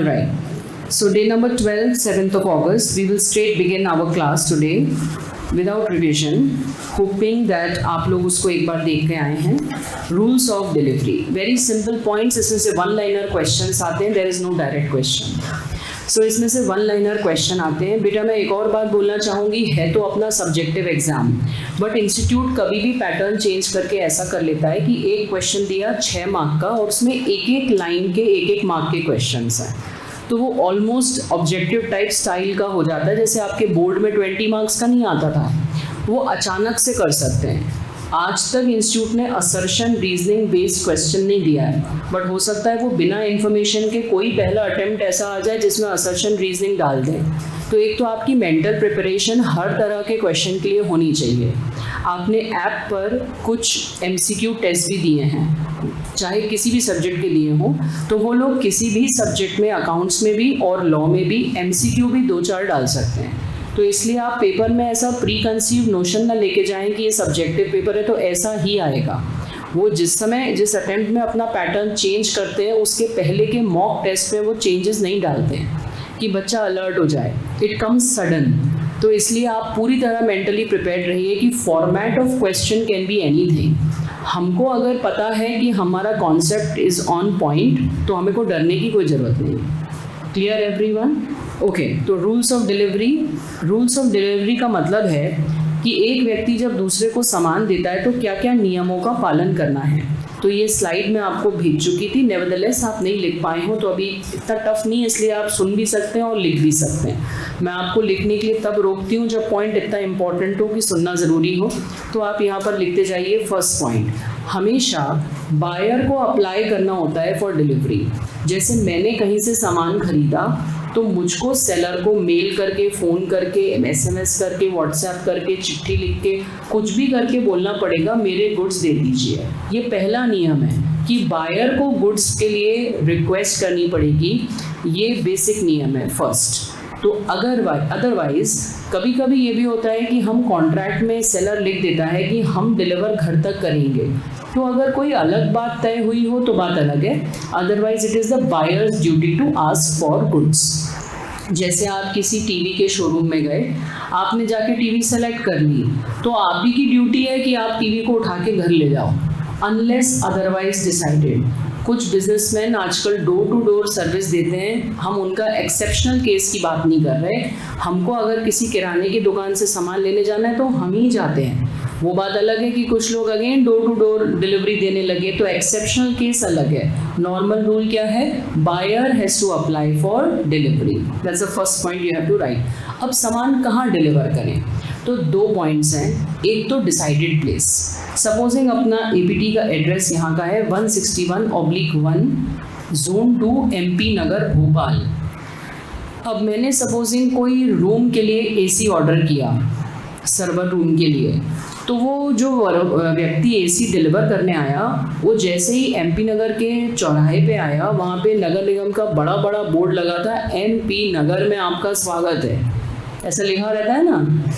All right. So day number 12, 7th of August, we will straight begin our class today without revision, hoping that आप लोग उसको एक बार देख के आए हैं. Rules of delivery. Very simple points. इसमें से one-liner questions आते हैं. There is no direct question. So इसमें से one-liner question आते हैं. बेटा मैं एक और बात बोलना चाहूँगी, है तो अपना subjective exam, बट इंस्टीट्यूट कभी भी पैटर्न चेंज करके ऐसा कर लेता है कि एक क्वेश्चन दिया 6 मार्क का और उसमें एक एक लाइन के एक एक मार्क के क्वेश्चंस हैं, तो वो ऑलमोस्ट ऑब्जेक्टिव टाइप स्टाइल का हो जाता है. जैसे आपके बोर्ड में 20 मार्क्स का नहीं आता था, वो अचानक से कर सकते हैं. आज तक इंस्टीट्यूट ने असर्शन रीजनिंग बेस्ड क्वेश्चन नहीं दिया है, बट हो सकता है वो बिना इन्फॉर्मेशन के कोई पहला अटेम्प्ट ऐसा आ जाए जिसमें असर्शन रीजनिंग डाल दें. तो एक तो आपकी मेंटल प्रिपरेशन हर तरह के क्वेश्चन के लिए होनी चाहिए. आपने ऐप पर कुछ MCQ टेस्ट भी दिए हैं, चाहे किसी भी सब्जेक्ट के लिए हो, तो वो लोग किसी भी सब्जेक्ट में, अकाउंट्स में भी और लॉ में भी MCQ भी 2-4 डाल सकते हैं. तो इसलिए आप पेपर में ऐसा प्री कंसीव नोशन ना लेके जाएं कि ये सब्जेक्टिव पेपर है तो ऐसा ही आएगा. वो जिस समय जिस अटेम्प्ट में अपना पैटर्न चेंज करते हैं, उसके पहले के मॉक टेस्ट में वो चेंजेस नहीं डालते हैं कि बच्चा अलर्ट हो जाए. It comes sudden. तो इसलिए आप पूरी तरह मेंटली प्रिपेयर्ड रहिए कि format of question can be anything. हमको अगर पता है कि हमारा कॉन्सेप्ट इज़ ऑन पॉइंट, तो हमें को डरने की कोई ज़रूरत नहीं. Clear everyone? ओके. तो रूल्स ऑफ डिलीवरी का मतलब है कि एक व्यक्ति जब दूसरे को सामान देता है तो क्या क्या नियमों का पालन करना है. तो ये स्लाइड मैं आपको भेज चुकी थी. नेवरदलेस आप नहीं लिख पाए हो तो अभी इतना टफ नहीं है, इसलिए आप सुन भी सकते हैं और लिख भी सकते हैं. मैं आपको लिखने के लिए तब रोकती हूँ जब पॉइंट इतना इंपॉर्टेंट हो कि सुनना ज़रूरी हो. तो आप यहाँ पर लिखते जाइए. फर्स्ट पॉइंट, हमेशा बायर को अप्लाई करना होता है फॉर डिलीवरी. जैसे मैंने कहीं से सामान खरीदा तो मुझको सेलर को मेल करके, फ़ोन करके, SMS करके, व्हाट्सएप करके, चिट्ठी लिख के, कुछ भी करके बोलना पड़ेगा मेरे गुड्स दे दीजिए. ये पहला नियम है कि बायर को गुड्स के लिए रिक्वेस्ट करनी पड़ेगी. ये बेसिक नियम है फर्स्ट. तो अदरवाइज कभी कभी ये भी होता है कि हम कॉन्ट्रैक्ट में सेलर लिख देता है कि हम डिलीवर घर तक करेंगे. तो अगर कोई अलग बात तय हुई हो तो बात अलग है. Otherwise it is the buyer's duty to ask for goods. जैसे आप किसी टीवी के शोरूम में गए, आपने जाके टीवी सेलेक्ट कर ली, तो आप ही की ड्यूटी है कि आप टीवी को उठा के घर ले जाओ, अनलेस अदरवाइज डिसाइडेड. कुछ बिजनेसमैन आजकल डोर टू डोर सर्विस देते हैं. हम उनका एक्सेप्शनल केस की बात नहीं कर रहे. हमको अगर किसी किराने की दुकान से सामान लेने जाना है तो हम ही जाते हैं. वो बात अलग है कि कुछ लोग again door to door delivery देने लगे, तो एक्सेप्शनल केस अलग है. नॉर्मल रूल क्या है? Buyer has to apply for delivery. That's the first point you have to write. अब सामान कहाँ डिलीवर करें? तो 2 पॉइंट्स हैं. एक तो डिसाइडेड प्लेस. सपोजिंग अपना APT का एड्रेस यहाँ का है 161/1 Zone 2 MP नगर भोपाल. अब मैंने सपोजिंग कोई रूम के लिए AC ऑर्डर किया, सर्वर रूम के लिए, तो वो जो व्यक्ति AC डिलीवर करने आया, वो जैसे ही MP नगर के चौराहे पे आया, वहाँ पे नगर निगम का बड़ा बड़ा बोर्ड लगा था, MP नगर में आपका स्वागत है, ऐसा लिखा रहता है ना.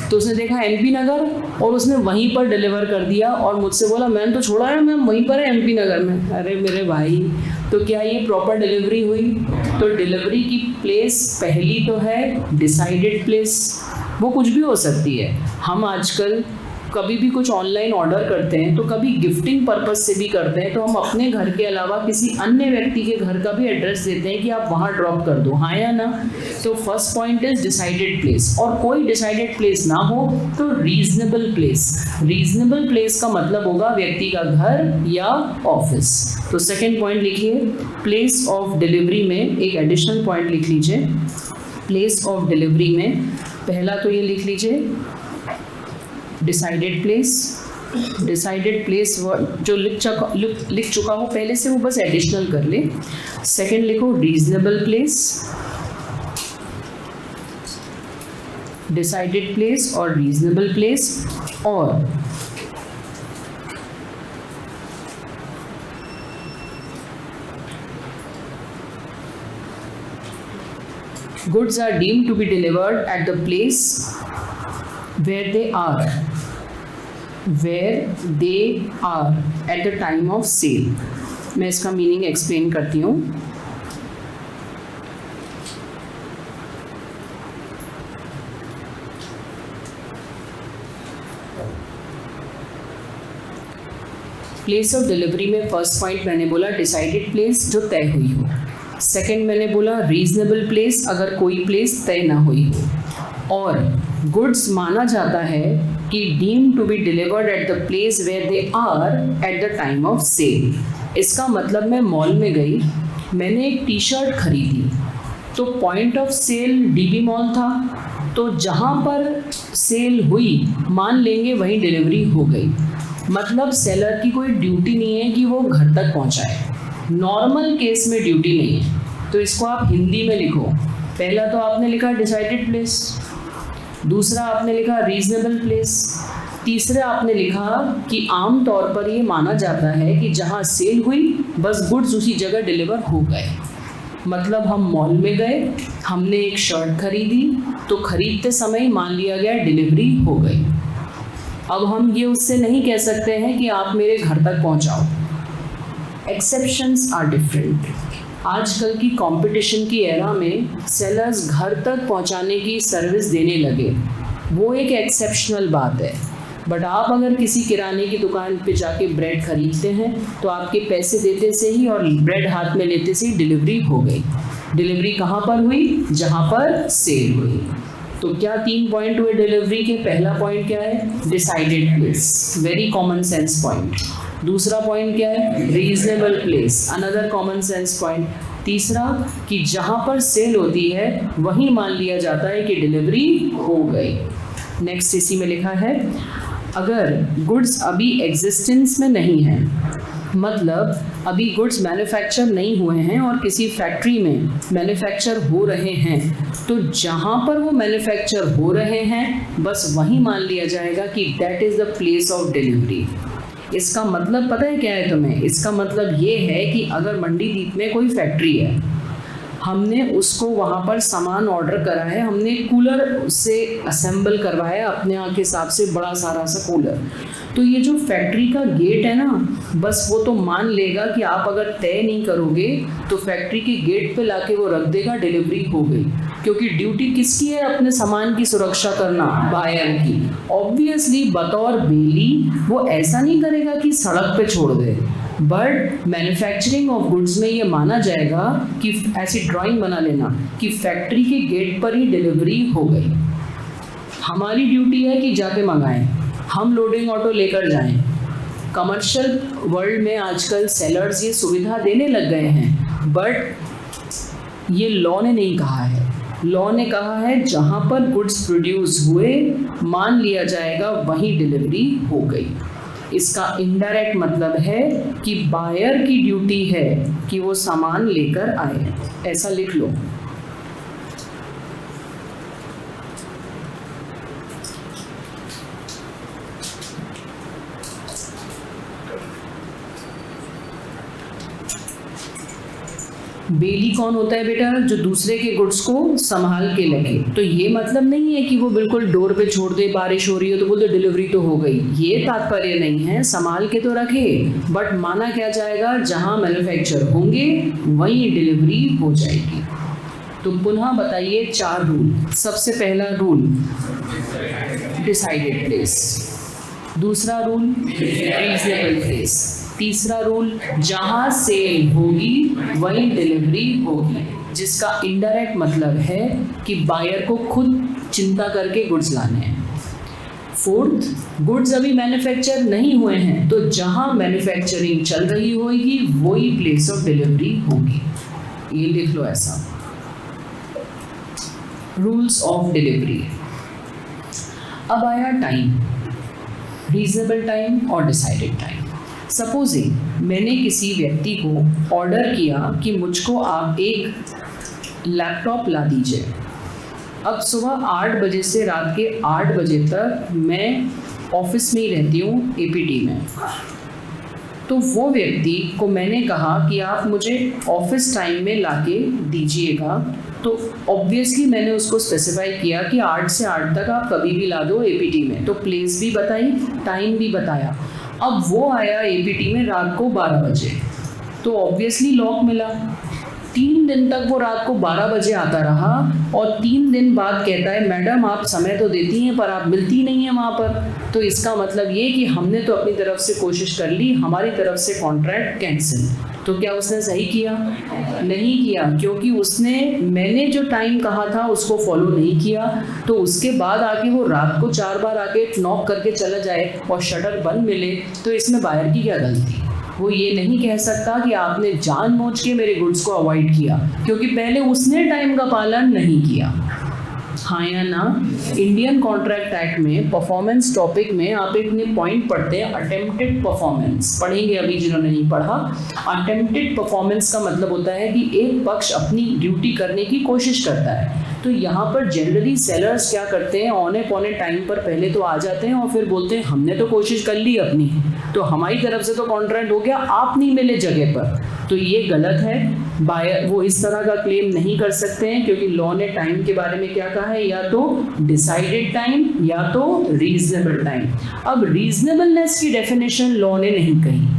तो उसने देखा MP नगर और उसने वहीं पर डिलीवर कर दिया और मुझसे बोला मैंने तो छोड़ा है, मैं वहीं पर है MP नगर में. अरे मेरे भाई, तो क्या ये प्रॉपर डिलीवरी हुई? तो डिलीवरी की प्लेस पहली तो है डिसाइडेड प्लेस. वो कुछ भी हो सकती है. हम आजकल कभी भी कुछ ऑनलाइन ऑर्डर करते हैं तो कभी गिफ्टिंग पर्पस से भी करते हैं, तो हम अपने घर के अलावा किसी अन्य व्यक्ति के घर का भी एड्रेस देते हैं कि आप वहाँ ड्रॉप कर दो. हाँ या ना? तो first point is decided place. और कोई डिसाइडेड प्लेस ना हो तो रीजनेबल प्लेस. रीजनेबल प्लेस का मतलब होगा व्यक्ति का घर या ऑफिस. तो सेकेंड पॉइंट लिखिए. प्लेस ऑफ डिलीवरी में एक एडिशनल पॉइंट लिख लीजिए. प्लेस ऑफ डिलीवरी में पहला तो ये लिख लीजिए डिसाइडेड प्लेस. डिसाइडेड प्लेस जो लिख चुका हो पहले से, वो बस एडिशनल कर ले. सेकंड लिखो रीजनेबल प्लेस, डिसाइडेड प्लेस और रीजनेबल प्लेस. और goods are deemed to be delivered at the place where they are at the time of sale. मैं इसका मीनिंग एक्सप्लेन करती हूँ. प्लेस ऑफ डिलीवरी में फर्स्ट पॉइंट मैंने बोला डिसाइडेड प्लेस, जो तय हुई हो। सेकंड मैंने बोला रीजनेबल प्लेस, अगर कोई प्लेस तय ना हुई हो। और गुड्स माना जाता है कि deem to be delivered at the place where they are at the time of sale. इसका मतलब मैं मॉल में गई, मैंने एक टी शर्ट खरीदी, तो point of sale DB mall था, तो जहाँ पर सेल हुई मान लेंगे वहीं डिलीवरी हो गई। मतलब सेलर की कोई ड्यूटी नहीं है कि वो घर तक पहुँचाए, नॉर्मल केस में ड्यूटी नहीं है। तो इसको आप हिंदी में लिखो। पहला तो आपने लिखा डिसाइडेड प्लेस, दूसरा आपने लिखा रीजनेबल प्लेस, तीसरा आपने लिखा कि आम तौर पर ये माना जाता है कि जहाँ सेल हुई बस गुड्स उसी जगह डिलीवर हो गए। मतलब हम मॉल में गए, हमने एक शर्ट खरीदी, तो खरीदते समय मान लिया गया डिलीवरी हो गई। अब हम ये उससे नहीं कह सकते हैं कि आप मेरे घर तक पहुंचाओ। Exceptions are different. आजकल की कंपटीशन की एरा में सेलर्स घर तक पहुंचाने की सर्विस देने लगे, वो एक एक्सेप्शनल बात है। बट आप अगर किसी किराने की दुकान पे जाके ब्रेड खरीदते हैं तो आपके पैसे देते से ही और ब्रेड हाथ में लेते से ही डिलीवरी हो गई। डिलीवरी कहाँ पर हुई? जहाँ पर सेल हुई। तो क्या 3 पॉइंट हुए डिलीवरी के? पहला पॉइंट क्या है? Decided place, very common sense point. दूसरा पॉइंट क्या है? Reasonable place, another common sense point. तीसरा कि जहाँ पर सेल होती है वहीं मान लिया जाता है कि डिलीवरी हो गई। नेक्स्ट इसी में लिखा है अगर गुड्स अभी एग्जिस्टेंस में नहीं है, मतलब अभी गुड्स मैन्युफैक्चर नहीं हुए हैं और किसी फैक्ट्री में मैन्युफैक्चर हो रहे हैं, तो जहाँ पर वो मैन्युफैक्चर हो रहे हैं बस वहीं मान लिया जाएगा कि that is the place of delivery. इसका मतलब पता है क्या है तुम्हें? इसका मतलब ये है कि अगर मंडीदीप में कोई फैक्ट्री है, हमने उसको वहाँ पर सामान ऑर्डर करा है, हमने कूलर से असेंबल करवाया अपने यहाँ के हिसाब से, बड़ा सारा सा कूलर, तो ये जो फैक्ट्री का गेट है ना, बस वो तो मान लेगा कि आप अगर तय नहीं करोगे तो फैक्ट्री के गेट पे लाके वो रख देगा डिलीवरी हो गई। क्योंकि ड्यूटी किसकी है? अपने सामान की सुरक्षा करना, बायर की। ऑब्वियसली बतौर बेली वो ऐसा नहीं करेगा कि सड़क पे छोड़ दे, बट मैन्युफैक्चरिंग ऑफ गुड्स में ये माना जाएगा कि ऐसी ड्राइंग बना लेना कि फैक्ट्री के गेट पर ही डिलीवरी हो गई। हमारी ड्यूटी है कि जाके मंगाएं, हम लोडिंग ऑटो लेकर जाएं। कमर्शियल वर्ल्ड में आजकल सेलर्स ये सुविधा देने लग गए हैं, बट ये लॉ ने नहीं कहा है। लॉ ने कहा है जहाँ पर गुड्स प्रोड्यूस हुए मान लिया जाएगा वहीं डिलीवरी हो गई। इसका इनडायरेक्ट मतलब है कि बायर की ड्यूटी है कि वो सामान लेकर आए, ऐसा लिख लो। बेली कौन होता है बेटा? जो दूसरे के गुड्स को संभाल के लगे। तो ये मतलब नहीं है कि वो बिल्कुल डोर पे छोड़ दे, बारिश हो रही हो तो बोलते डिलीवरी तो हो गई, ये तात्पर्य नहीं है। संभाल के तो रखे, बट माना क्या जाएगा? जहां मैन्युफैक्चर होंगे वहीं डिलीवरी हो जाएगी। तो पुनः बताइए 4 रूल। सबसे पहला रूल डिसाइडेड प्लेस, दूसरा रूल रीजनेबल प्लेस, तीसरा रूल जहाँ सेल होगी वहीं डिलीवरी होगी, जिसका इनडायरेक्ट मतलब है कि बायर को खुद चिंता करके गुड्स लाने हैं। फोर्थ, गुड्स अभी मैन्युफैक्चर नहीं हुए हैं, तो जहाँ मैन्युफैक्चरिंग चल रही होगी वही प्लेस ऑफ डिलीवरी होगी। ये लिख लो ऐसा। Rules of delivery. अब आया टाइम, रीजनेबल टाइम और डिसाइडेड टाइम। सपोजिंग मैंने किसी व्यक्ति को ऑर्डर किया कि मुझको आप एक लैपटॉप ला दीजिए। अब सुबह 8 बजे से रात के 8 बजे तक मैं ऑफिस में ही रहती हूँ, एपीटी में। तो वो व्यक्ति को मैंने कहा कि आप मुझे ऑफिस टाइम में लाके दीजिएगा, तो ऑब्वियसली मैंने उसको स्पेसिफाई किया कि 8 से 8 तक आप कभी भी ला दो एपीटी में। तो प्लेस भी बताई, टाइम भी बताया। अब वो आया एपीटी में रात को 12 बजे, तो ऑब्वियसली लॉक मिला। 3 दिन तक वो रात को 12 बजे आता रहा और 3 दिन बाद कहता है मैडम आप समय तो देती हैं पर आप मिलती नहीं हैं वहाँ पर। तो इसका मतलब ये कि हमने तो अपनी तरफ से कोशिश कर ली, हमारी तरफ से कॉन्ट्रैक्ट कैंसिल। तो क्या उसने सही किया? नहीं किया, क्योंकि उसने मैंने जो टाइम कहा था उसको फॉलो नहीं किया। तो उसके बाद आके वो रात को 4 बार आके नॉक करके चला जाए और शटर बंद मिले, तो इसमें बायर की क्या गलती? वो ये नहीं कह सकता कि आपने जानबूझ के मेरे गुड्स को अवॉइड किया, क्योंकि पहले उसने टाइम का पालन नहीं किया। हाँ या ना? इंडियन कॉन्ट्रैक्ट एक्ट में परफॉर्मेंस टॉपिक में आप एक पॉइंट पढ़ते हैं, अटेम्प्टेड परफॉर्मेंस। पढ़ेंगे अभी जिन्होंने नहीं पढ़ा। अटेम्प्टेड परफॉर्मेंस का मतलब होता है कि एक पक्ष अपनी ड्यूटी करने की कोशिश करता है। तो यहाँ पर जनरली सेलर्स क्या करते हैं, औने पौने टाइम पर पहले तो आ जाते हैं और फिर बोलते हैं हमने तो कोशिश कर ली अपनी, तो हमारी तरफ से तो कॉन्ट्रैक्ट हो गया, आप नहीं मिले जगह पर। तो ये गलत है। बायर वो इस तरह का क्लेम नहीं कर सकते हैं, क्योंकि लॉ ने टाइम के बारे में क्या कहा है, या तो डिसाइडेड टाइम या तो रीजनेबल टाइम। अब रीजनेबलनेस की डेफिनेशन लॉ ने नहीं कही।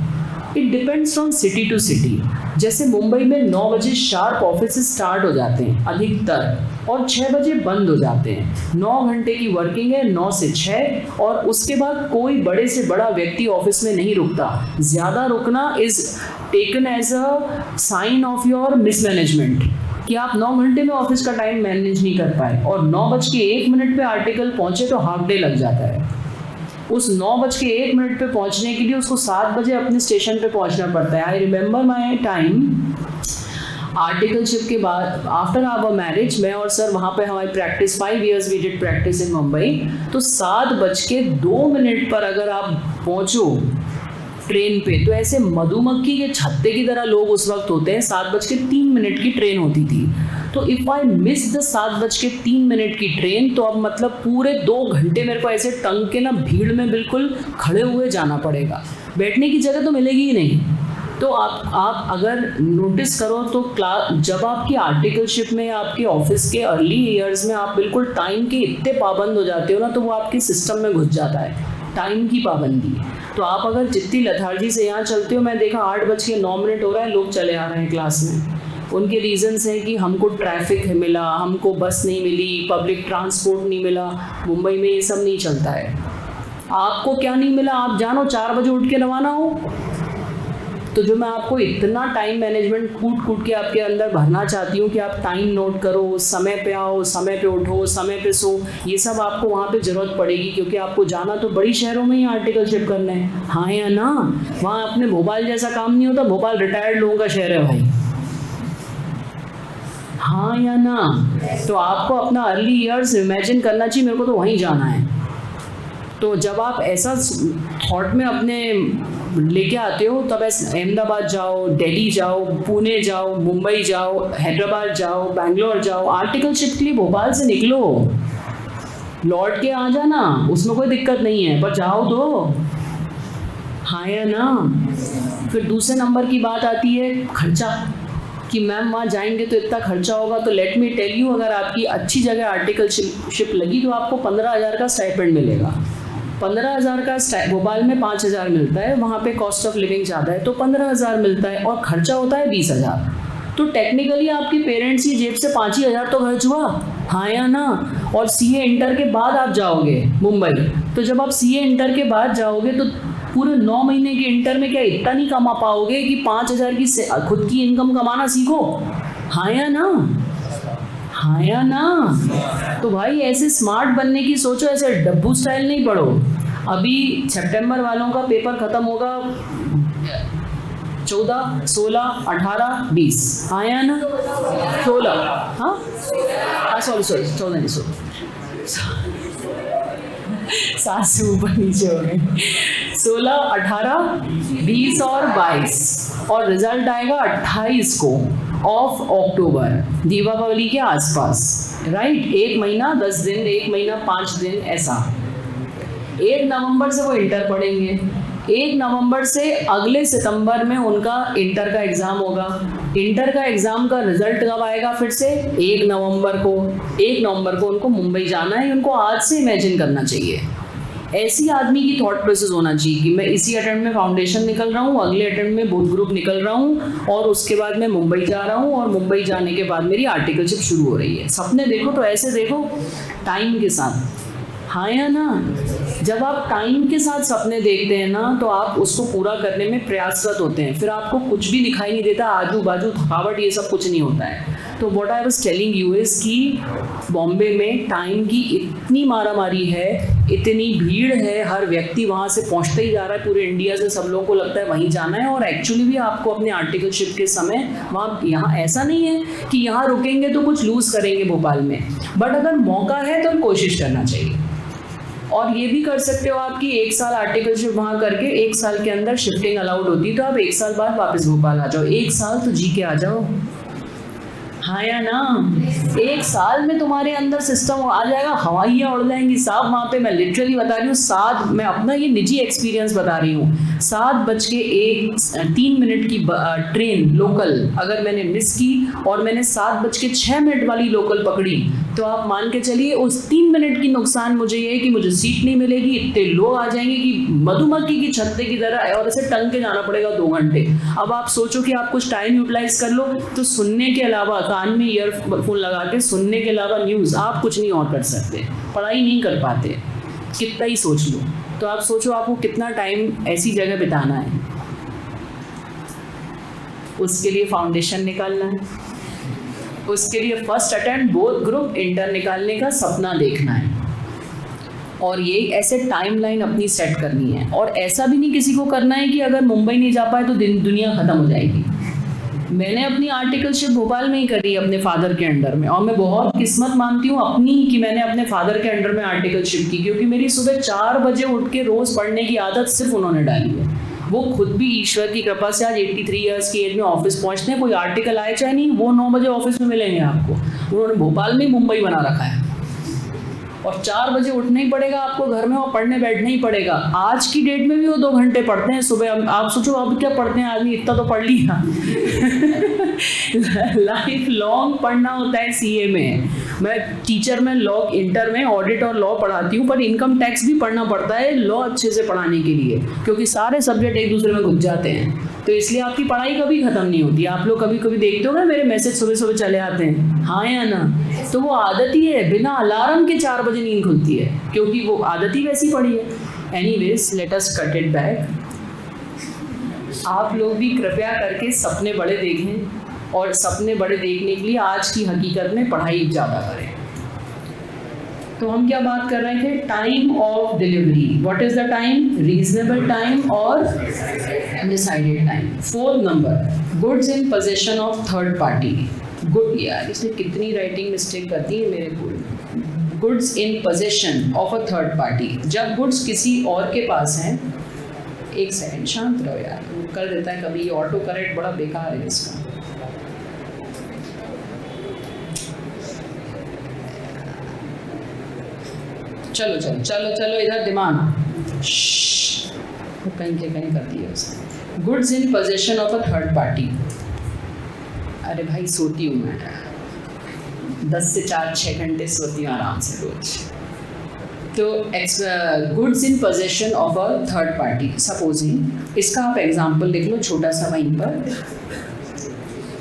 It depends from city to city. जैसे मुंबई में 9 बजे शार्प ऑफिस स्टार्ट हो जाते हैं अधिकतर, और 6 बजे बंद हो जाते हैं। 9 घंटे की वर्किंग है, 9 से 6, और उसके बाद कोई बड़े से बड़ा व्यक्ति ऑफिस में नहीं रुकता। ज़्यादा रुकना is taken as a sign of your mismanagement, कि आप 9 घंटे में ऑफिस का टाइम मैनेज नहीं कर पाए और 9:01 पे आर्टिकल पहुंचे तो हाफ डे लग जाता है। उस 9:01 पे पहुंचने के लिए उसको 7 बजे अपने स्टेशन पे पहुंचना पड़ता है। I remember my time articleship के बाद, आफ्टर आवर मैरिज, मैं और सर वहाँ पे हमारी practice 5 years we did practice in Mumbai. तो 7:02 पर अगर आप पहुँचो ट्रेन पे, तो ऐसे मधुमक्खी के छत्ते की तरह लोग उस वक्त होते हैं। 7:03 की ट्रेन होती थी। तो इफ़ आई मिस द 7:03 की ट्रेन, तो अब मतलब पूरे 2 घंटे मेरे को ऐसे टंग के ना भीड़ में बिल्कुल खड़े हुए जाना पड़ेगा। बैठने की जगह तो मिलेगी ही नहीं। तो आप अगर नोटिस करो तो जब आपकी आर्टिकलशिप में, आपके ऑफिस के अर्ली ईयर्स में आप बिल्कुल टाइम के इतने पाबंद हो जाते हो ना, तो वो आपके सिस्टम में घुस जाता है, टाइम की पाबंदी। तो आप अगर जितनी लथार्जी से यहाँ चलते हो, मैं देखा 8:09 हो रहा है, लोग चले आ रहे हैं क्लास में। उनके रीजंस हैं कि हमको ट्रैफिक मिला, हमको बस नहीं मिली, पब्लिक ट्रांसपोर्ट नहीं मिला। मुंबई में ये सब नहीं चलता है। आपको क्या नहीं मिला, आप जानो 4 बजे उठ के रवाना हो। तो जो मैं आपको इतना टाइम मैनेजमेंट कूट के आपके अंदर भरना चाहती हूँ कि आप टाइम नोट करो, समय पे आओ, समय पे उठो, समय पे सो, ये सब आपको वहाँ पे ज़रूरत पड़ेगी, क्योंकि आपको जाना तो बड़ी शहरों में ही आर्टिकलशिप करना है। हाँ या ना? वहाँ अपने भोपाल जैसा काम नहीं होता। भोपाल रिटायर्ड लोगों का शहर है भाई। हाँ या ना? तो आपको अपना अर्ली ईयर्स इमेजिन करना चाहिए, मेरे को तो वहीं जाना है। तो जब आप ऐसा थॉट में अपने लेके आते हो, तब ऐसे अहमदाबाद जाओ, दिल्ली जाओ, पुणे जाओ, मुंबई जाओ, हैदराबाद जाओ, बैंगलोर जाओ, आर्टिकलशिप के लिए भोपाल से निकलो, लौट के आ जाना, उसमें कोई दिक्कत नहीं है, पर जाओ तो। हाँ या ना? फिर दूसरे नंबर की बात आती है खर्चा, कि मैम वहाँ जाएंगे तो इतना खर्चा होगा। तो लेट मी टेल यू, अगर आपकी अच्छी जगह आर्टिकलशिप लगी तो आपको 15,000 का स्टाइपेंड मिलेगा। 15,000 का भोपाल में 5,000 मिलता है, वहाँ पे कॉस्ट ऑफ लिविंग ज़्यादा है, तो 15,000 मिलता है, और खर्चा होता है 20,000। तो टेक्निकली आपके पेरेंट्स की जेब से 5 ही हज़ार तो खर्च हुआ। हाँ या ना? और सीए इंटर के बाद आप जाओगे मुंबई, तो जब आप सीए इंटर के बाद जाओगे तो पूरे 9 महीने के इंटर में क्या इतना नहीं कमा पाओगे कि 5,000 की खुद की इनकम कमाना सीखो। हाँ या ना? हाँ या ना? तो भाई ऐसे स्मार्ट बनने की सोचो, ऐसे डब्बू स्टाइल नहीं पढ़ो। अभी सितंबर वालों का पेपर खत्म होगा 14, 16, 18, 20। हाँ या ना? 16, हाँ सॉरी 14 नहीं, 7 से ऊपर नीचे हो गए। 16, 18, 20 और 22, और रिजल्ट आएगा 28 को ऑफ अक्टूबर, दीपावली के आसपास, राइट? 1 महीना 10 दिन, 1 महीना 5 दिन ऐसा। 1 नवंबर से वो इंटर पढ़ेंगे। 1 नवंबर से अगले सितंबर में उनका इंटर का एग्ज़ाम होगा। इंटर का एग्ज़ाम का रिजल्ट कब आएगा? फिर से 1 नवंबर को। 1 नवंबर को उनको मुंबई जाना है। उनको आज से इमेजिन करना चाहिए ऐसी आदमी की थॉट प्रोसेस होना चाहिए कि मैं इसी अटेम्प्ट में फाउंडेशन निकल रहा हूँ, अगले अटेम्प्ट में बोथ ग्रुप निकल रहा हूँ, और उसके बाद मैं मुंबई जा रहा हूँ, और मुंबई जाने के बाद मेरी आर्टिकलशिप शुरू हो रही है। सपने देखो तो ऐसे देखो टाइम के साथ, हाँ या ना। जब आप टाइम के साथ सपने देखते हैं ना तो आप उसको पूरा करने में प्रयासरत होते हैं, फिर आपको कुछ भी दिखाई नहीं देता, आजू बाजू थकावट ये सब कुछ नहीं होता है। तो what I was telling you is कि बॉम्बे में टाइम की इतनी मारामारी है, इतनी भीड़ है, हर व्यक्ति वहाँ से पहुँचता ही जा रहा है, पूरे इंडिया से सब लोगों को लगता है वहीं जाना है। और एक्चुअली भी आपको अपने आर्टिकलशिप के समय वहाँ, यहाँ ऐसा नहीं है कि यहाँ रुकेंगे तो कुछ लूज़ करेंगे भोपाल में, बट अगर मौका है तो कोशिश करना चाहिए। और ये भी कर सकते हो आप कि 1 साल आर्टिकलशिप वहाँ करके 1 साल के अंदर शिफ्टिंग अलाउड होती है, तो आप 1 साल बाद वापस भोपाल आ जाओ, 1 साल तो जी के आ जाओ, हाँ या ना। 1 साल में तुम्हारे अंदर सिस्टम आ जाएगा, हवाइयाँ उड़ जाएंगी साहब वहाँ पे। मैं लिटरली बता रही हूँ, मैं अपना ये निजी एक्सपीरियंस बता रही हूँ, 7:03 की ट्रेन लोकल अगर मैंने मिस की और मैंने 7:06 वाली लोकल पकड़ी, तो आप मान के चलिए उस 3 मिनट की नुकसान मुझे ये है कि मुझे सीट नहीं मिलेगी, इतने लोग आ जाएंगे कि मधुमक्खी की छत्ते की तरह, और ऐसे टंग के जाना पड़ेगा 2 घंटे। अब आप सोचो कि आप कुछ टाइम यूटिलाइज कर लो, तो सुनने के अलावा, कान में ईयरफोन लगा के सुनने के अलावा न्यूज़ आप कुछ नहीं और कर सकते, पढ़ाई नहीं कर पाते, कितना ही सोच लो। तो आप सोचो आपको कितना टाइम ऐसी जगह बिताना है, उसके लिए फाउंडेशन निकालना है, उसके लिए first attempt both group inter निकालने का सपना देखना है, और ये ऐसे टाइमलाइन अपनी सेट करनी है। और ऐसा भी नहीं किसी को करना है कि अगर मुंबई नहीं जा पाए तो दुनिया ख़त्म हो जाएगी। मैंने अपनी आर्टिकलशिप भोपाल में ही करी अपने फादर के अंडर में, और मैं बहुत किस्मत मानती हूँ अपनी कि मैंने अपने फादर के अंडर में आर्टिकलशिप की, क्योंकि मेरी सुबह 4 बजे उठ के रोज़ पढ़ने की आदत सिर्फ उन्होंने डाली है। वो खुद भी ईश्वर की कृपा से आज 83 ईयर्स की एज में ऑफिस पहुँचते हैं, कोई आर्टिकल आए चाहे नहीं, वो 9 बजे ऑफिस में मिलेंगे आपको। उन्होंने भोपाल में मुंबई बना रखा है, और 4 बजे उठना ही पड़ेगा आपको घर में, और पढ़ने बैठना ही पड़ेगा। आज की डेट में भी वो 2 घंटे पढ़ते हैं सुबह। आप सोचो अब क्या पढ़ते हैं आदमी, इतना तो पढ़ लिया। लाइफ लॉन्ग पढ़ना होता है सीए में। मैं टीचर में लॉ, इंटर में ऑडिट और लॉ पढ़ाती हूँ, पर इनकम टैक्स भी पढ़ना पड़ता है लॉ अच्छे से पढ़ाने के लिए, क्योंकि सारे सब्जेक्ट एक दूसरे में घुस जाते हैं। तो इसलिए आपकी पढ़ाई कभी ख़त्म नहीं होती। आप लोग कभी कभी देखते हो ना मेरे मैसेज सुबह सुबह चले आते हैं, हाँ या ना, तो वो आदत ही है, बिना अलार्म के 4 बजे नींद खुलती है, क्योंकि वो आदत ही वैसी पड़ी है। Anyways let us cut it back. आप लोग भी कृपया करके सपने बड़े देखें, और सपने बड़े देखने के लिए आज की हकीकत में पढ़ाई ज़्यादा करें। तो हम क्या बात कर रहे थे, time of delivery. What is the time, reasonable time और decided time. 4th number, goods in possession of third party. Good, यार इसने कितनी राइटिंग मिस्टेक कर दी है मेरे को। Goods in possession of a third party, जब गुड्स किसी और के पास हैं। एक सेकंड शांत रहो यार, कर देता है कभी, ऑटो करेक्ट बड़ा बेकार है इसका। चलो चलो चलो चलो इधर दिमाग, कहीं के कहीं करती है उसने। Goods in possession of a third party. अरे भाई सोती हूँ मैं, 10 से 4-6 घंटे सोती हूँ आराम से रोज। तो goods in possession of a third party, supposing, इसका आप एग्जांपल लिख लो छोटा सा वहीं पर।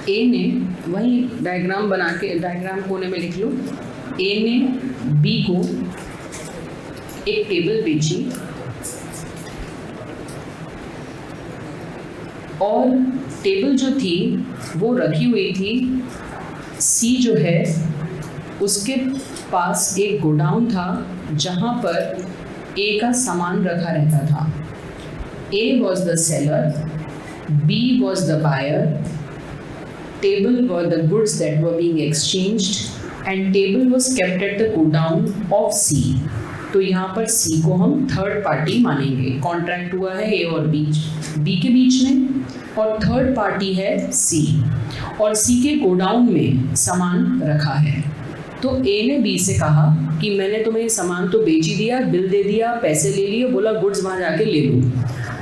ए ने, वही डायग्राम बना के, डायग्राम कोने में लिख लो। ए ने बी को एक टेबल बेची, और टेबल जो थी वो रखी हुई थी, सी जो है उसके पास एक गोडाउन था जहाँ पर ए का सामान रखा रहता था। A was the seller, B was the buyer, table were the goods that were being exchanged, and table was kept at the godown of C. तो यहाँ पर सी को हम थर्ड पार्टी मानेंगे। कॉन्ट्रैक्ट हुआ है ए और बी के बीच में, और थर्ड पार्टी है सी, और सी के गोडाउन में सामान रखा है। तो ए ने बी से कहा कि मैंने तुम्हें ये सामान तो बेच ही दिया, बिल दे दिया, पैसे ले लिए, बोला गुड्स वहाँ जाके ले लो।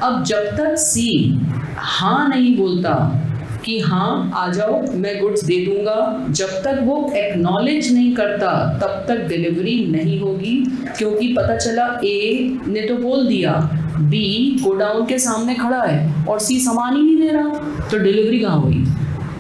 अब जब तक सी हाँ नहीं बोलता कि हाँ आ जाओ मैं गुड्स दे दूंगा, जब तक वो एक्नॉलेज नहीं करता तब तक डिलीवरी नहीं होगी, क्योंकि पता चला ए ने तो बोल दिया, बी गोडाउन के सामने खड़ा है और सी सामान ही नहीं दे रहा, तो डिलीवरी कहाँ हुई।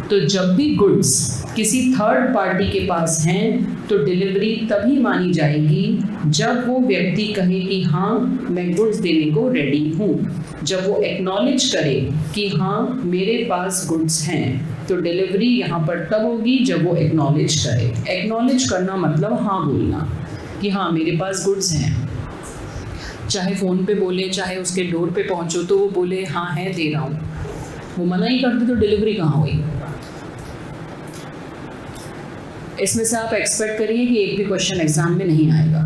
तो जब भी गुड्स किसी थर्ड पार्टी के पास हैं तो डिलीवरी तभी मानी जाएगी जब वो व्यक्ति कहे कि हाँ मैं गुड्स देने को रेडी हूँ, जब वो एक्नॉलेज करे कि हाँ मेरे पास गुड्स हैं, तो डिलीवरी यहाँ पर तब होगी जब वो एक्नॉलेज करे। एक्नॉलेज करना मतलब हाँ बोलना कि हाँ मेरे पास गुड्स हैं, चाहे फ़ोन पे बोले चाहे उसके डोर पे पहुँचो तो वो बोले हाँ है दे रहा हूँ, वो मना ही करते तो डिलीवरी कहाँ हुई। इसमें से आप एक्सपेक्ट करिए कि एक भी क्वेश्चन एग्जाम में नहीं आएगा।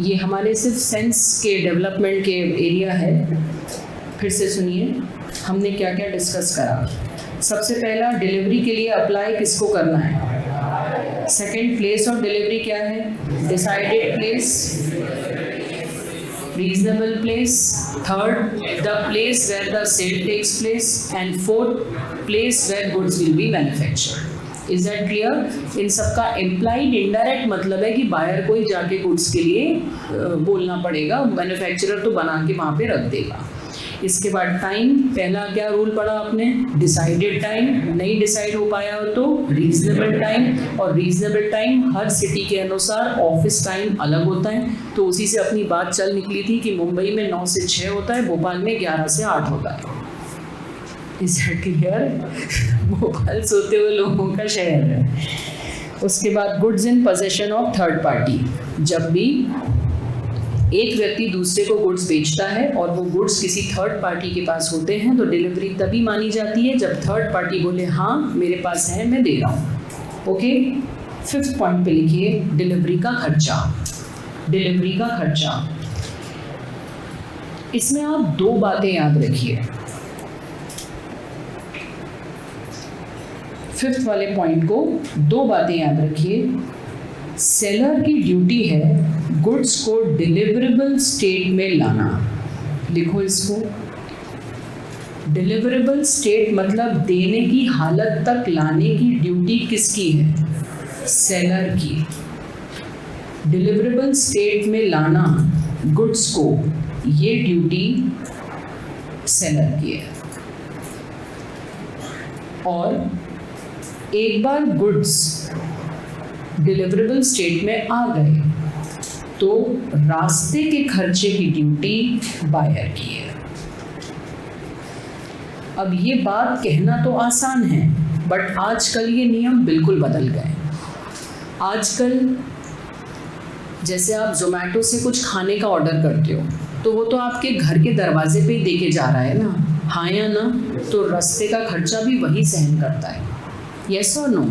ये हमारे सिर्फ सेंस के डेवलपमेंट के एरिया है। फिर से सुनिए हमने क्या क्या डिस्कस करा। सबसे पहला, डिलीवरी के लिए अप्लाई किसको करना है। सेकंड, प्लेस ऑफ डिलीवरी क्या है, decided place, reasonable place. Third, the place where the sale takes place, and fourth, place where goods will be manufactured. Is that clear. इन सबका इम्प्लाइड इनडायरेक्ट मतलब है कि बायर को ही जाके गुड्स के लिए बोलना पड़ेगा, मैन्युफैक्चरर तो बना के वहाँ पे रख देगा। इसके बाद टाइम, पहला क्या रूल पढ़ा आपने, डिसाइडेड टाइम, नहीं डिसाइड हो पाया हो तो रीजनेबल टाइम, और रीजनेबल टाइम हर सिटी के अनुसार ऑफिस टाइम अलग होता है, तो उसी से अपनी बात चल निकली थी कि मुंबई में 9 से 6 होता है, भोपाल में 11 से 8 होता है। Is that clear. भोपाल सोते हुए लोगों का शहर है। उसके बाद goods in possession of third party, जब भी एक व्यक्ति दूसरे को गुड्स बेचता है और वो गुड्स किसी थर्ड पार्टी के पास होते हैं तो डिलीवरी तभी मानी जाती है जब थर्ड पार्टी बोले हाँ मेरे पास है मैं दे रहा हूँ। ओके, 5th पॉइंट पे लिखिए डिलीवरी का खर्चा। डिलीवरी का खर्चा, इसमें आप 2 बातें याद रखिए। 5th वाले पॉइंट को 2 बातें याद रखिए। सेलर की ड्यूटी है गुड्स को डिलीवरेबल स्टेट में लाना। लिखो इसको, डिलीवरेबल स्टेट मतलब देने की हालत तक लाने की ड्यूटी किसकी है, सेलर की। डिलीवरेबल स्टेट में लाना गुड्स को, ये ड्यूटी सेलर की है। और एक बार गुड्स डिलीवरेबल स्टेट में आ गए तो रास्ते के खर्चे की ड्यूटी बायर की है। अब ये बात कहना तो आसान है बट आजकल ये नियम बिल्कुल बदल गए। आजकल जैसे आप ज़ोमैटो से कुछ खाने का ऑर्डर करते हो तो वो तो आपके घर के दरवाजे पे ही देके जा रहा है ना, हाँ या ना, तो रास्ते का खर्चा भी वही सहन करता है। यस और नो।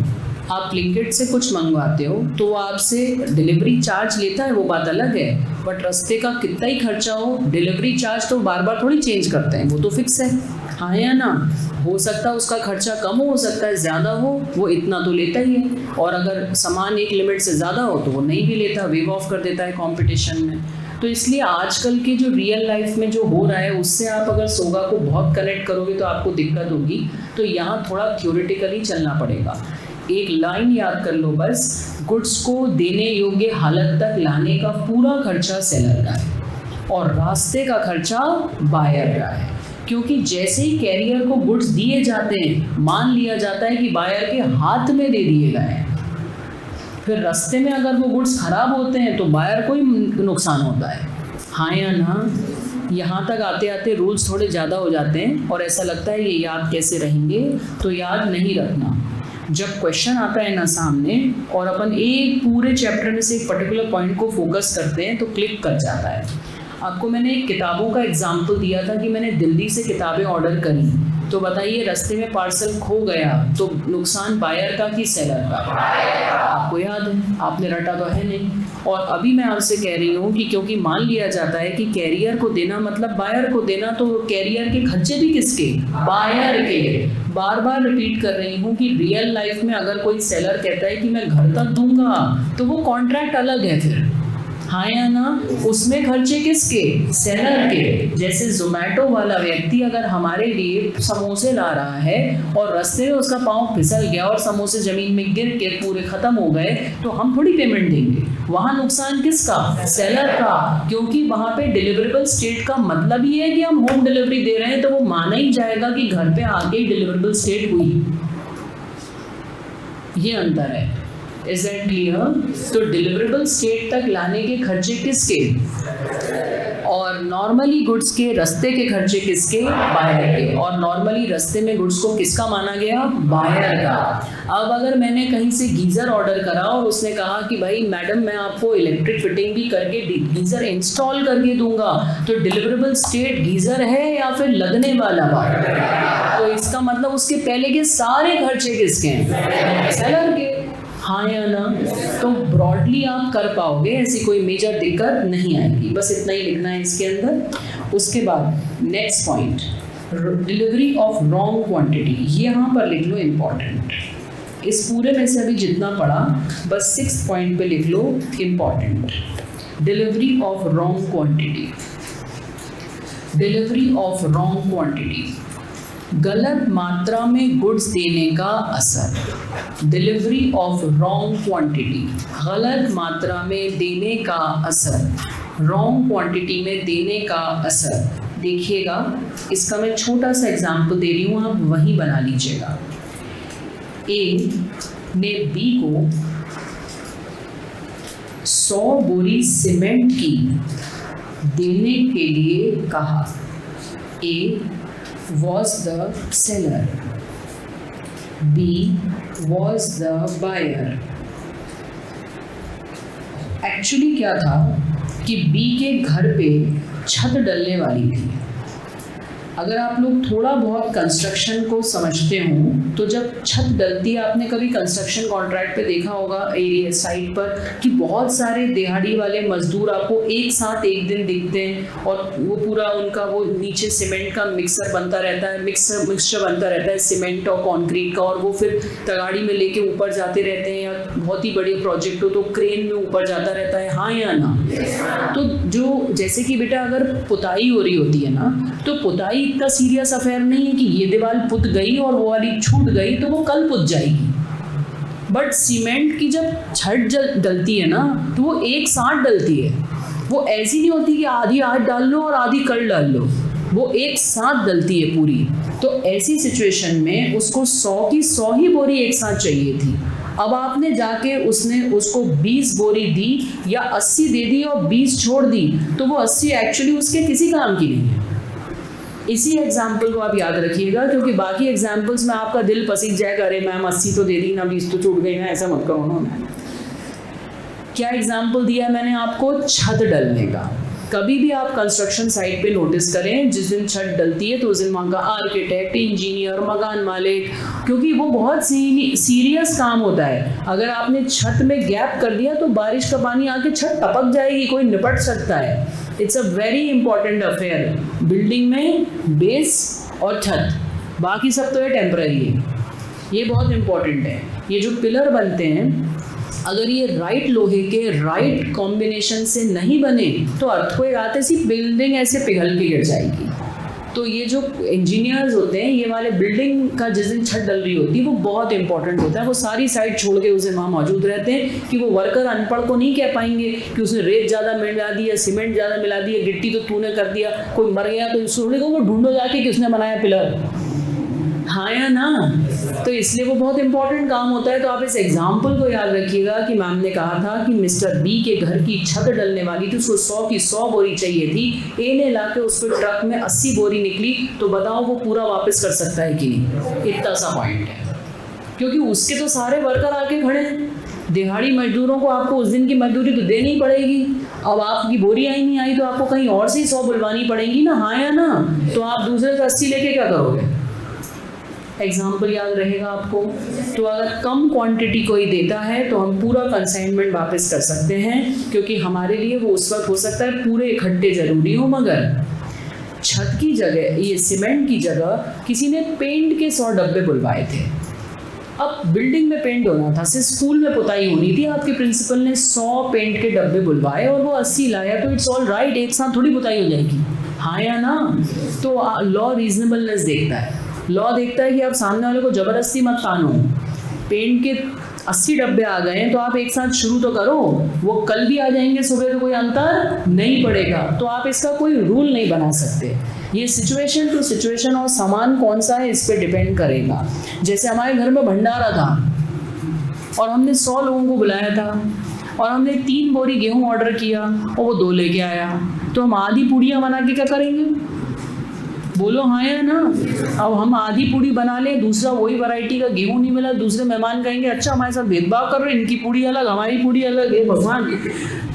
आप ब्लिंकिट से कुछ मंगवाते हो तो वो आपसे डिलीवरी चार्ज लेता है, वो बात अलग है, बट रास्ते का कितना ही खर्चा हो डिलीवरी चार्ज तो बार बार थोड़ी चेंज करते हैं, वो तो फिक्स है, हाँ या ना। हो सकता है उसका खर्चा कम हो सकता है ज़्यादा हो, वो इतना तो लेता ही है, और अगर सामान एक लिमिट से ज़्यादा हो तो वो नहीं भी लेता, वेव ऑफ कर देता है कंपटीशन में। तो इसलिए आजकल के जो रियल लाइफ में जो हो रहा है उससे आप अगर सोगा को बहुत कनेक्ट करोगे तो आपको दिक्कत होगी। तो यहाँ थोड़ा थ्योरेटिकली चलना पड़ेगा। एक लाइन याद कर लो बस, गुड्स को देने योग्य हालत तक लाने का पूरा खर्चा सेलर का है और रास्ते का खर्चा बायर का है, क्योंकि जैसे ही कैरियर को गुड्स दिए जाते हैं मान लिया जाता है कि बायर के हाथ में दे दिए गए हैं, फिर रास्ते में अगर वो गुड्स खराब होते हैं तो बायर को ही नुकसान होता है, हाँ या ना। यहाँ तक आते आते रूल्स थोड़े ज़्यादा हो जाते हैं और ऐसा लगता है ये याद कैसे रहेंगे, तो याद नहीं रखना। जब क्वेश्चन आता है ना सामने और अपन एक पूरे चैप्टर में से एक पर्टिकुलर पॉइंट को फोकस करते हैं तो क्लिक कर जाता है। आपको मैंने एक किताबों का एग्जाम्पल दिया था कि मैंने दिल्ली से किताबें ऑर्डर करी, तो बताइए रास्ते में पार्सल खो गया तो नुकसान बायर का कि सेलर का? आपको याद है, आपने रटा तो है नहीं। और अभी मैं आपसे कह रही हूँ कि क्योंकि मान लिया जाता है कि कैरियर को देना मतलब बायर को देना, तो कैरियर के खर्चे भी किसके? बायर के। बार बार रिपीट कर रही हूँ कि रियल लाइफ में अगर कोई सेलर कहता है कि मैं घर तक दूंगा तो वो कॉन्ट्रैक्ट अलग है, फिर हाँ या ना? उसमें खर्चे किसके? सेलर के। जैसे जोमेटो वाला व्यक्ति अगर हमारे लिए समोसे ला रहा है और रास्ते में उसका पाँव फिसल गया और समोसे जमीन में गिर के पूरे खत्म हो गए, तो हम थोड़ी पेमेंट देंगे। वहाँ नुकसान किसका? सेलर का, क्योंकि वहाँ पे डिलीवरेबल स्टेट का मतलब ही है कि हम होम डिलीवरी दे रहे हैं, तो वो माना ही जाएगा कि घर पे आके डिलीवरेबल स्टेट हुई। ये अंतर है। Is that clear? तो डिलीवरेबल स्टेट तक लाने के खर्चे किसके? और नॉर्मली गुड्स के रास्ते के खर्चे किसके? बायर के। और नॉर्मली रास्ते में गुड्स को किसका माना गया? बायर का। अब अगर मैंने कहीं से गीज़र ऑर्डर करा और उसने कहा कि भाई मैडम मैं आपको इलेक्ट्रिक फिटिंग भी करके गीज़र इंस्टॉल करके दूंगा, तो डिलीवरेबल स्टेट गीज़र है या फिर लगने वाला बात? तो इसका मतलब उसके पहले के सारे खर्चे किसके हैं? सेलर के। हाँ या ना? तो ब्रॉडली आप कर पाओगे, ऐसी कोई मेजर दिक्कत नहीं आएगी। बस इतना ही लिखना है इसके अंदर। उसके बाद next point, delivery of wrong quantity. ये यहाँ पर लिख लो, इम्पॉर्टेंट। इस पूरे में से अभी जितना पढ़ा बस 6 पॉइंट पे लिख लो, important. Delivery of wrong quantity. Delivery of wrong quantity, गलत मात्रा में गुड्स देने का असर। डिलीवरी ऑफ रॉन्ग क्वांटिटी, गलत मात्रा में देने का असर, रॉन्ग क्वांटिटी में देने का असर। देखिएगा, इसका मैं छोटा सा एग्जांपल दे रही हूँ, आप वही बना लीजिएगा। ए ने बी को 100 बोरी सीमेंट की देने के लिए कहा। ए was the seller, B was the buyer। Actually क्या था कि B के घर पे छत डलने वाली थी। अगर आप लोग थोड़ा बहुत कंस्ट्रक्शन को समझते हो तो जब छत डलती है, आपने कभी कंस्ट्रक्शन कॉन्ट्रैक्ट पे देखा होगा एरिया साइट पर कि बहुत सारे दिहाड़ी वाले मजदूर आपको एक साथ एक दिन दिखते हैं और वो पूरा उनका वो नीचे सीमेंट का मिक्सचर बनता रहता है, मिक्सचर बनता रहता है सीमेंट और कंक्रीट का, और वो फिर तगाड़ी में लेके ऊपर जाते रहते हैं, या बहुत ही बड़े प्रोजेक्ट हो तो क्रेन में ऊपर जाता रहता है। हाँ या ना? तो जो जैसे कि बेटा अगर पुताई हो रही होती है ना, तो पुताई इतना सीरियस अफेयर नहीं है कि ये दीवार पुत गई और वो वाली छूट गई तो वो कल पुत जाएगी। बट सीमेंट की जब छत डलती है ना, तो वो एक साथ डलती है। वो ऐसी नहीं होती कि आधी आज डाल लो और आधी कल डाल लो, वो एक साथ डलती है पूरी। तो ऐसी सिचुएशन में उसको 100 की 100 ही बोरी एक साथ चाहिए थी। अब आपने जाके उसको 20 बोरी दी या 80 दे दी और 20 छोड़ दी, तो वो 80 एक्चुअली उसके किसी काम की नहीं है। इसी एग्जाम्पल को आप याद रखिएगा, क्योंकि बाकी एग्जाम्पल्स में आपका दिल पसीज जाएगा, अरे मैम 80 तो दे दी ना, 20 तो छूट गई ना, ऐसा मत करो ना। क्या एग्जाम्पल दिया मैंने आपको? छत डलने का। कभी भी आप कंस्ट्रक्शन साइट पे नोटिस करें, जिस दिन छत डलती है तो उस दिन वहाँ का आर्किटेक्ट, इंजीनियर, मकान मालिक, क्योंकि वो बहुत सीरियस काम होता है। अगर आपने छत में गैप कर दिया तो बारिश का पानी आके छत टपक जाएगी, कोई निपट सकता है। It's a very important affair building में, बेस और छत, बाकी सब तो ये टेम्पररी है। ये बहुत इंपॉर्टेंट है। ये जो पिलर बनते हैं, अगर ये राइट लोहे के राइट कॉम्बिनेशन से नहीं बने तो अर्थक्वेक आते सी बिल्डिंग ऐसे पिघल के गिर जाएगी। तो ये जो इंजीनियर्स होते हैं, ये वाले बिल्डिंग का जिस दिन छत डल रही होती है वो बहुत इंपॉर्टेंट होता है। वो सारी साइड छोड़ के उस दिन वहाँ मौजूद रहते हैं कि वो वर्कर अनपढ़ को नहीं कह पाएंगे कि उसने रेत ज़्यादा मिला दी या सीमेंट ज़्यादा मिला दी या गिट्टी तो तूने कर दिया, कोई मर गया तो सुनने को वो ढूंढो जाके किसने बनाया पिलर। हाँ या ना? तो इसलिए वो बहुत इंपॉर्टेंट काम होता है। तो आप इस एग्जाम्पल को याद रखिएगा कि मैम ने कहा था कि मिस्टर बी के घर की छत डलने वाली थी, उसको 100 की 100 बोरी चाहिए थी। ए ने लाके उसको ट्रक में 80 बोरी निकली, तो बताओ वो पूरा वापस कर सकता है कि नहीं? इतना सा पॉइंट है, क्योंकि उसके तो सारे वर्कर आके खड़े हैं। दिहाड़ी मजदूरों को आपको उस दिन की मजदूरी तो देनी ही पड़ेगी। अब आपकी बोरी आई नहीं आई तो आपको कहीं और से 100 बुलवानी पड़ेगी ना। हाँ या ना? तो आप दूसरे से 80 लेके क्या करोगे? एग्जाम्पल याद रहेगा आपको। तो अगर कम क्वांटिटी कोई देता है तो हम पूरा कंसाइनमेंट वापस कर सकते हैं, क्योंकि हमारे लिए वो उस वक्त हो सकता है पूरे इकट्ठे जरूरी हो, मगर छत की जगह, ये सीमेंट की जगह किसी ने पेंट के 100 डब्बे बुलवाए थे। अब बिल्डिंग में पेंट होना था, सिर्फ स्कूल में पुताई होनी थी, आपके प्रिंसिपल ने 100 पेंट के डब्बे बुलवाए और वो 80 लाया, तो इट्स ऑल राइट, एक साथ थोड़ी पुताई हो जाएगी, हाँ या ना? तो लॉ रीजनेबलनेस देखता है, लॉ देखता है कि आप सामने वाले को ज़बरदस्ती मत तानो। पेंट के 80 डब्बे आ गए हैं तो आप एक साथ शुरू तो करो, वो कल भी आ जाएंगे सुबह तो कोई अंतर नहीं पड़ेगा, तो आप इसका कोई रूल नहीं बना सकते। ये सिचुएशन टू सिचुएशन और सामान कौन सा है इस पर डिपेंड करेगा। जैसे हमारे घर में भंडारा था और हमने 100 लोगों को बुलाया था और हमने 3 बोरी गेहूं ऑर्डर किया और वो 2 लेके आया, तो हम आधी पूड़ियाँ बना के क्या करेंगे? बोलो हाँ या ना? अब हम आधी पूड़ी बना लें, दूसरा वही वैरायटी का गेहूं नहीं मिला, दूसरे मेहमान कहेंगे अच्छा हमारे साथ भेदभाव कर रहे हैं, इनकी पूड़ी अलग हमारी पूड़ी अलग है, भगवान।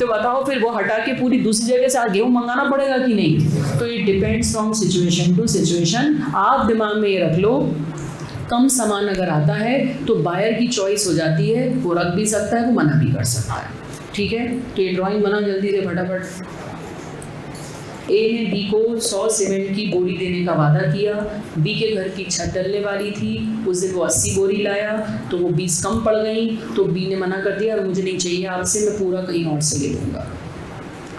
तो बताओ फिर वो हटा के पूरी दूसरी जगह से गेहूं मंगाना पड़ेगा कि नहीं? तो it depends from situation to situation. आप दिमाग में ये रख लो, कम सामान अगर आता है तो बायर की चॉइस हो जाती है, वो रख भी सकता है, वो मना भी कर सकता है, ठीक है? तो ये ड्राइंग बना जल्दी से फटाफट। ए ने बी को 100 सीमेंट की बोरी देने का वादा किया, बी के घर की छत डलने वाली थी, उस दिन वो 80 बोरी लाया तो वो 20 कम पड़ गई, तो बी ने मना कर दिया और मुझे नहीं चाहिए आपसे, मैं पूरा कहीं और से ले लूँगा।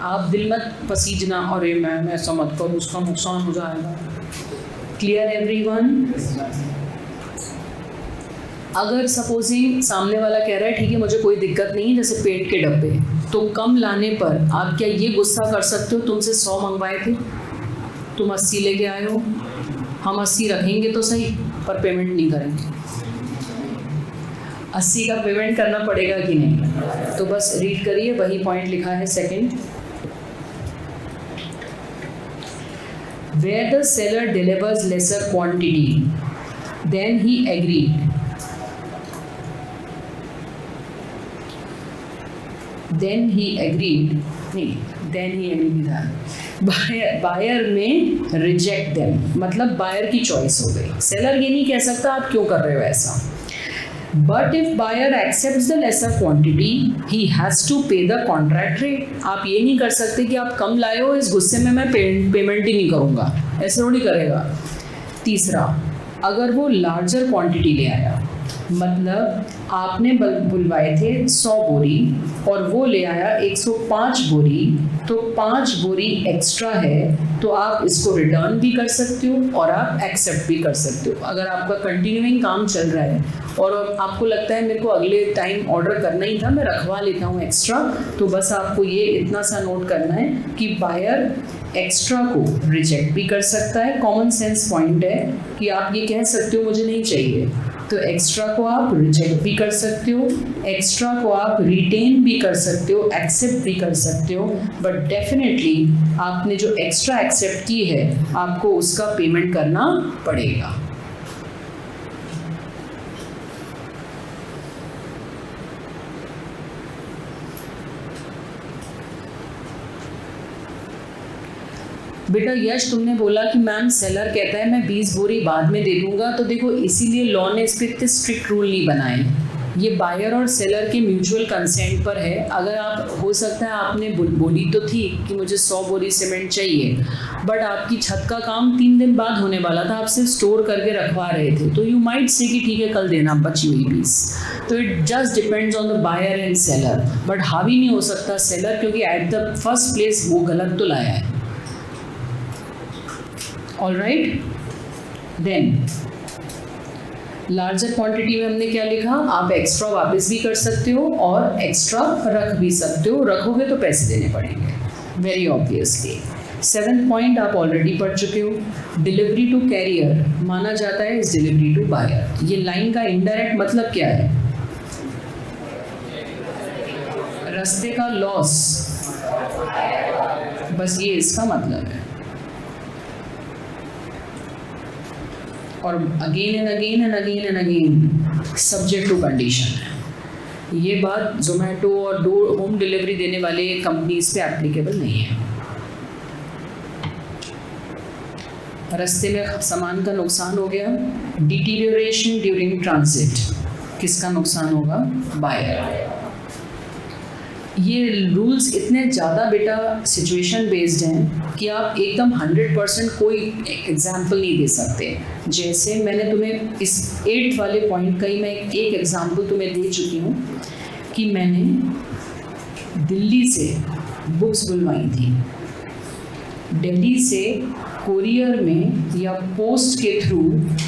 आप दिल मत पसीजना, अरे मैं ऐसा मत करूँ, उसका नुकसान हो जाएगा। Clear everyone? अगर सपोजिंग सामने वाला कह रहा है ठीक है मुझे कोई दिक्कत नहीं, जैसे पेंट के डब्बे, तो कम लाने पर आप क्या ये गुस्सा कर सकते हो तुमसे 100 मंगवाए थे, तुम 80 लेके आए हो, हम 80 रखेंगे तो सही पर पेमेंट नहीं करेंगे। 80 का पेमेंट करना पड़ेगा कि नहीं? तो बस रीड करिए, वही पॉइंट लिखा है second. Where the seller delivers lesser quantity, then he agreed. Then he agreed था, बायर में रिजेक्ट देम, मतलब बायर की चॉइस हो गई। सेलर ये नहीं कह सकता आप क्यों कर रहे हो ऐसा। But if buyer accepts the lesser quantity he has to pay the contract rate. आप ये नहीं कर सकते कि आप कम लाए हो, इस गुस्से में मैं पेमेंट ही नहीं करूँगा, ऐसे थोड़ी करेगा। तीसरा, अगर वो लार्जर क्वांटिटी ले आया, मतलब आपने बुलवाए थे 100 बोरी और वो ले आया 105 बोरी, तो 5 बोरी एक्स्ट्रा है, तो आप इसको रिटर्न भी कर सकते हो और आप एक्सेप्ट भी कर सकते हो। अगर आपका कंटिन्यूइंग काम चल रहा है और आपको लगता है मेरे को अगले टाइम ऑर्डर करना ही था, मैं रखवा लेता हूँ एक्स्ट्रा, तो बस आपको ये इतना सा नोट करना है कि बायर एक्स्ट्रा को रिजेक्ट भी कर सकता है। कॉमन सेंस पॉइंट है कि आप ये कह सकते हो मुझे नहीं चाहिए, तो एक्स्ट्रा को आप रिजेक्ट भी कर सकते हो, एक्स्ट्रा को आप रिटेन भी कर सकते हो, एक्सेप्ट भी कर सकते हो, बट डेफिनेटली आपने जो एक्स्ट्रा एक्सेप्ट की है आपको उसका पेमेंट करना पड़ेगा। बेटा यश तुमने बोला कि मैम सेलर कहता है मैं 20 बोरी बाद में दे दूंगा, तो देखो इसीलिए लॉ ने इस पर इतने स्ट्रिक्ट रूल नहीं बनाए, ये बायर और सेलर के म्यूचुअल कंसेंट पर है। अगर आप, हो सकता है आपने बोली तो थी कि मुझे 100 बोरी सीमेंट चाहिए, बट आपकी छत का काम 3 दिन बाद होने वाला था, आप सिर्फ स्टोर करके रखवा रहे थे, तो यू माइट से कि ठीक है कल देना बची हुई 20। तो it just depends on the buyer and seller, but हावी नहीं हो सकता सेलर, क्योंकि एट द फर्स्ट प्लेस वो गलत तो लाया है। All right, then larger quantity में हमने क्या लिखा, आप एक्स्ट्रा वापस भी कर सकते हो और एक्स्ट्रा रख भी सकते हो, रखोगे तो पैसे देने पड़ेंगे, वेरी ऑब्वियसली। 7th पॉइंट आप ऑलरेडी पढ़ चुके हो, डिलीवरी टू कैरियर माना जाता है इज डिलीवरी टू बायर। ये लाइन का इनडायरेक्ट मतलब क्या है, रास्ते का लॉस, बस ये इसका मतलब है। और again and again and again and again subject to condition है। ये बात जोमेटो और होम डिलीवरी देने वाले कंपनीज पे एप्लीकेबल नहीं है। रास्ते में सामान का नुकसान हो गया, डिटीरियोरेशन ड्यूरिंग ट्रांजिट, किसका नुकसान होगा, बायर। ये रूल्स इतने ज़्यादा बेटा सिचुएशन बेस्ड हैं कि आप एकदम 100% कोई एग्जाम्पल नहीं दे सकते। जैसे मैंने तुम्हें इस 8th वाले पॉइंट का ही मैं एक एग्जाम्पल तुम्हें दे चुकी हूँ कि मैंने दिल्ली से बुक्स बुलवाई थी, दिल्ली से कोरियर में या पोस्ट के थ्रू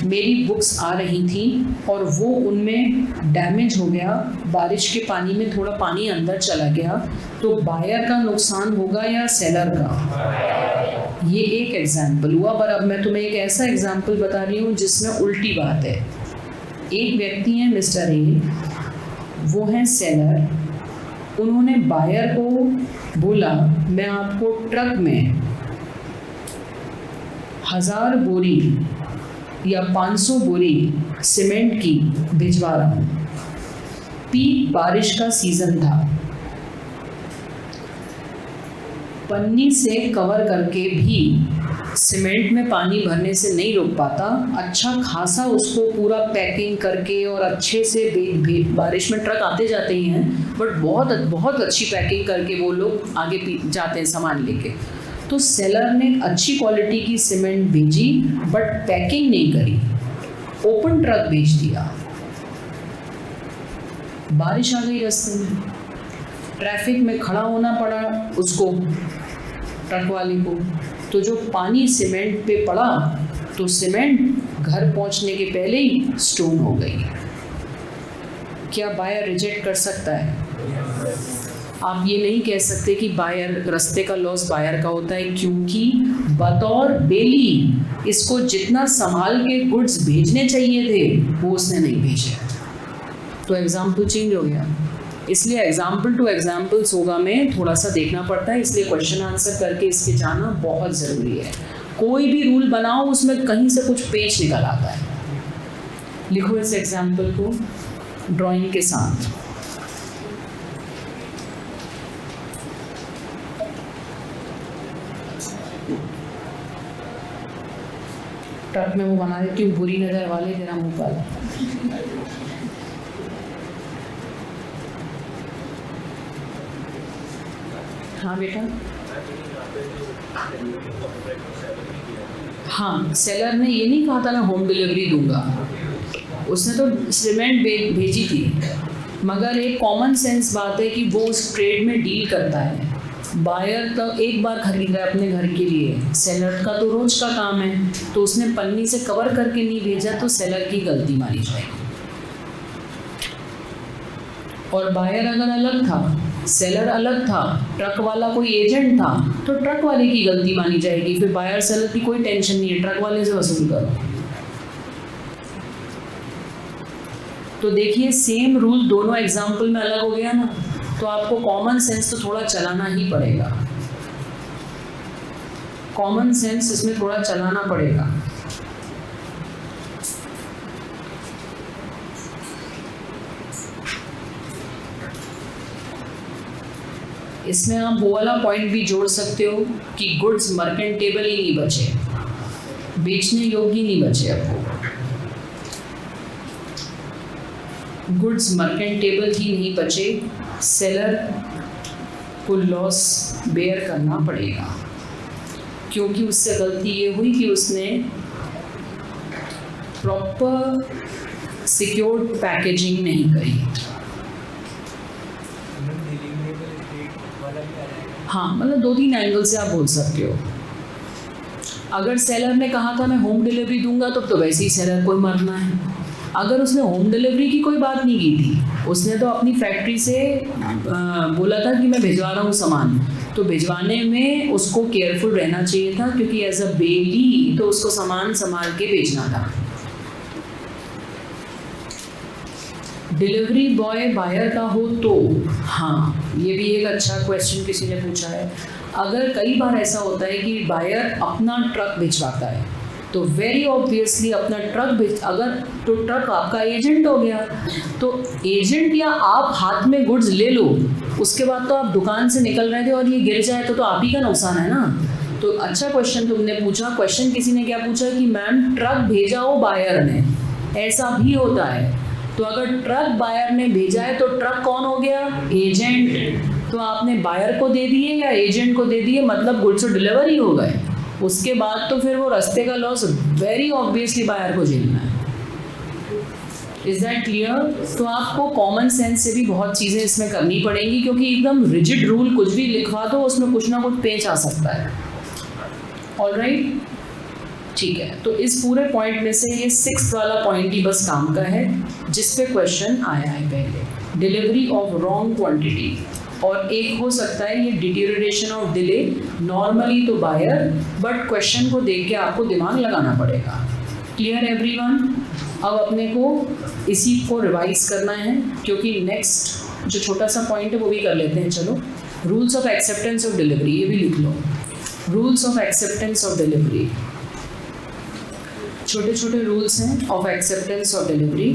मेरी बुक्स आ रही थी और वो उनमें डैमेज हो गया, बारिश के पानी में थोड़ा पानी अंदर चला गया, तो बायर का नुकसान होगा या सेलर का? ये एक एग्जाम्पल हुआ। पर अब मैं तुम्हें एक ऐसा एग्जाम्पल बता रही हूँ जिसमें उल्टी बात है। एक व्यक्ति हैं मिस्टर ए, वो हैं सेलर, उन्होंने बायर को बोला मैं आपको ट्रक में 1000 बोरी या 500 बोरी सीमेंट की भिजवा रहा हूँ। पीक बारिश का सीजन था, पन्नी से कवर करके भी सीमेंट में पानी भरने से नहीं रोक पाता, अच्छा खासा उसको पूरा पैकिंग करके और अच्छे से बारिश में ट्रक आते जाते ही हैं, बट बहुत बहुत अच्छी पैकिंग करके वो लोग आगे जाते हैं सामान लेके। तो सेलर ने अच्छी क्वालिटी की सीमेंट भेजी बट पैकिंग नहीं करी, ओपन ट्रक भेज दिया। बारिश आ गई रास्ते में, ट्रैफिक में खड़ा होना पड़ा उसको, ट्रक वाले को। तो जो पानी सीमेंट पे पड़ा तो सीमेंट घर पहुंचने के पहले ही स्टोन हो गई। क्या बायर रिजेक्ट कर सकता है? आप ये नहीं कह सकते कि बायर, रास्ते का लॉस बायर का होता है, क्योंकि बतौर बेली इसको जितना संभाल के गुड्स भेजने चाहिए थे वो उसने नहीं भेजे, तो एग्जाम्पल चेंज हो गया। इसलिए एग्जाम्पल टू एग्जाम्पल्स होगा में थोड़ा सा देखना पड़ता है, इसलिए क्वेश्चन आंसर करके इसके जाना बहुत ज़रूरी है। कोई भी रूल बनाओ उसमें कहीं से कुछ पेच निकल आता है। लिखो इस एग्जाम्पल को ड्राइंग के साथ। ट्रक में वो बना देती हूँ, बुरी नजर वाले तेरा मुंह वाला। हाँ बेटा, हाँ सेलर ने ये नहीं कहा था मैं होम डिलीवरी दूंगा, उसने तो सीमेंट भेजी थी, मगर एक कॉमन सेंस बात है कि वो उस ट्रेड में डील करता है। बायर तो एक बार खरीद रहा है अपने घर के लिए, सेलर का तो रोज का काम है, तो उसने पन्नी से कवर करके नहीं भेजा तो सेलर की गलती मानी जाएगी। और बायर अगर अलग था, सेलर अलग था, ट्रक वाला कोई एजेंट था, तो ट्रक वाले की गलती मानी जाएगी। फिर बायर सेलर की कोई टेंशन नहीं है, ट्रक वाले से वसूल करो। तो देखिए सेम रूल दोनों एग्जाम्पल में अलग हो गया ना, तो आपको कॉमन सेंस तो थोड़ा चलाना ही पड़ेगा, कॉमन सेंस इसमें थोड़ा चलाना पड़ेगा। इसमें आप वो वाला पॉइंट भी जोड़ सकते हो कि गुड्स मर्केंटेबल ही नहीं बचे, बेचने योग्य नहीं बचे। आपको गुड्स मर्केंटेबल ही नहीं बचे, सेलर को लॉस बेयर करना पड़ेगा, क्योंकि उससे गलती ये हुई कि उसने प्रॉपर सिक्योर्ड पैकेजिंग नहीं करी। हाँ, मतलब 2-3 एंगल से आप बोल सकते हो। अगर सेलर ने कहा था मैं होम डिलीवरी दूंगा तो वैसे ही सेलर को मरना है। अगर उसने होम डिलीवरी की कोई बात नहीं की थी, उसने तो अपनी फैक्ट्री से बोला था कि मैं भिजवा रहा हूँ सामान, तो भिजवाने में उसको केयरफुल रहना चाहिए था, क्योंकि एज अ बेली तो उसको सामान संभाल के बेचना था। डिलीवरी बॉय बायर का हो तो हाँ, ये भी एक अच्छा क्वेश्चन किसी ने पूछा है। अगर कई बार ऐसा होता है कि बायर अपना ट्रक भिजवाता है, तो वेरी ऑब्वियसली अपना ट्रक अगर तो ट्रक आपका एजेंट हो गया, तो एजेंट या आप हाथ में गुड्स ले लो, उसके बाद तो आप दुकान से निकल रहे थे और ये गिर जाए तो आप ही का नुकसान है ना। तो अच्छा क्वेश्चन तुमने पूछा। क्वेश्चन किसी ने क्या पूछा कि मैम ट्रक भेजा हो बायर ने, ऐसा भी होता है। तो अगर ट्रक बायर ने भेजा है तो ट्रक कौन हो गया? एजेंट। तो तो आपने बायर को दे दिए या एजेंट को दे दिए, मतलब गुड्स तो डिलीवर ही हो गए। उसके बाद तो फिर वो रास्ते का लॉस वेरी ऑब्वियसली बायर को झेलना है। Is that clear? तो आपको कॉमन सेंस से भी बहुत चीज़ें इसमें करनी पड़ेंगी, क्योंकि एकदम रिजिड रूल कुछ भी लिखवा दो उसमें कुछ ना कुछ पेच आ सकता है। ऑलराइट, ठीक है। तो इस पूरे पॉइंट में से ये 6th वाला पॉइंट ही बस काम का है, जिस पे क्वेश्चन आया है पहले, डिलीवरी ऑफ रॉन्ग क्वांटिटी। और एक हो सकता है ये डिटेरियोरेशन ऑफ डिले, नॉर्मली तो बायर, बट क्वेश्चन को देख के आपको दिमाग लगाना पड़ेगा। Clear everyone? अब अपने को इसी को रिवाइज करना है, क्योंकि नेक्स्ट जो छोटा सा पॉइंट है वो भी कर लेते हैं। चलो, rules of acceptance of delivery, ये भी लिख लो। Rules of acceptance of delivery, छोटे छोटे रूल्स हैं ऑफ एक्सेप्टेंस ऑफ डिलीवरी।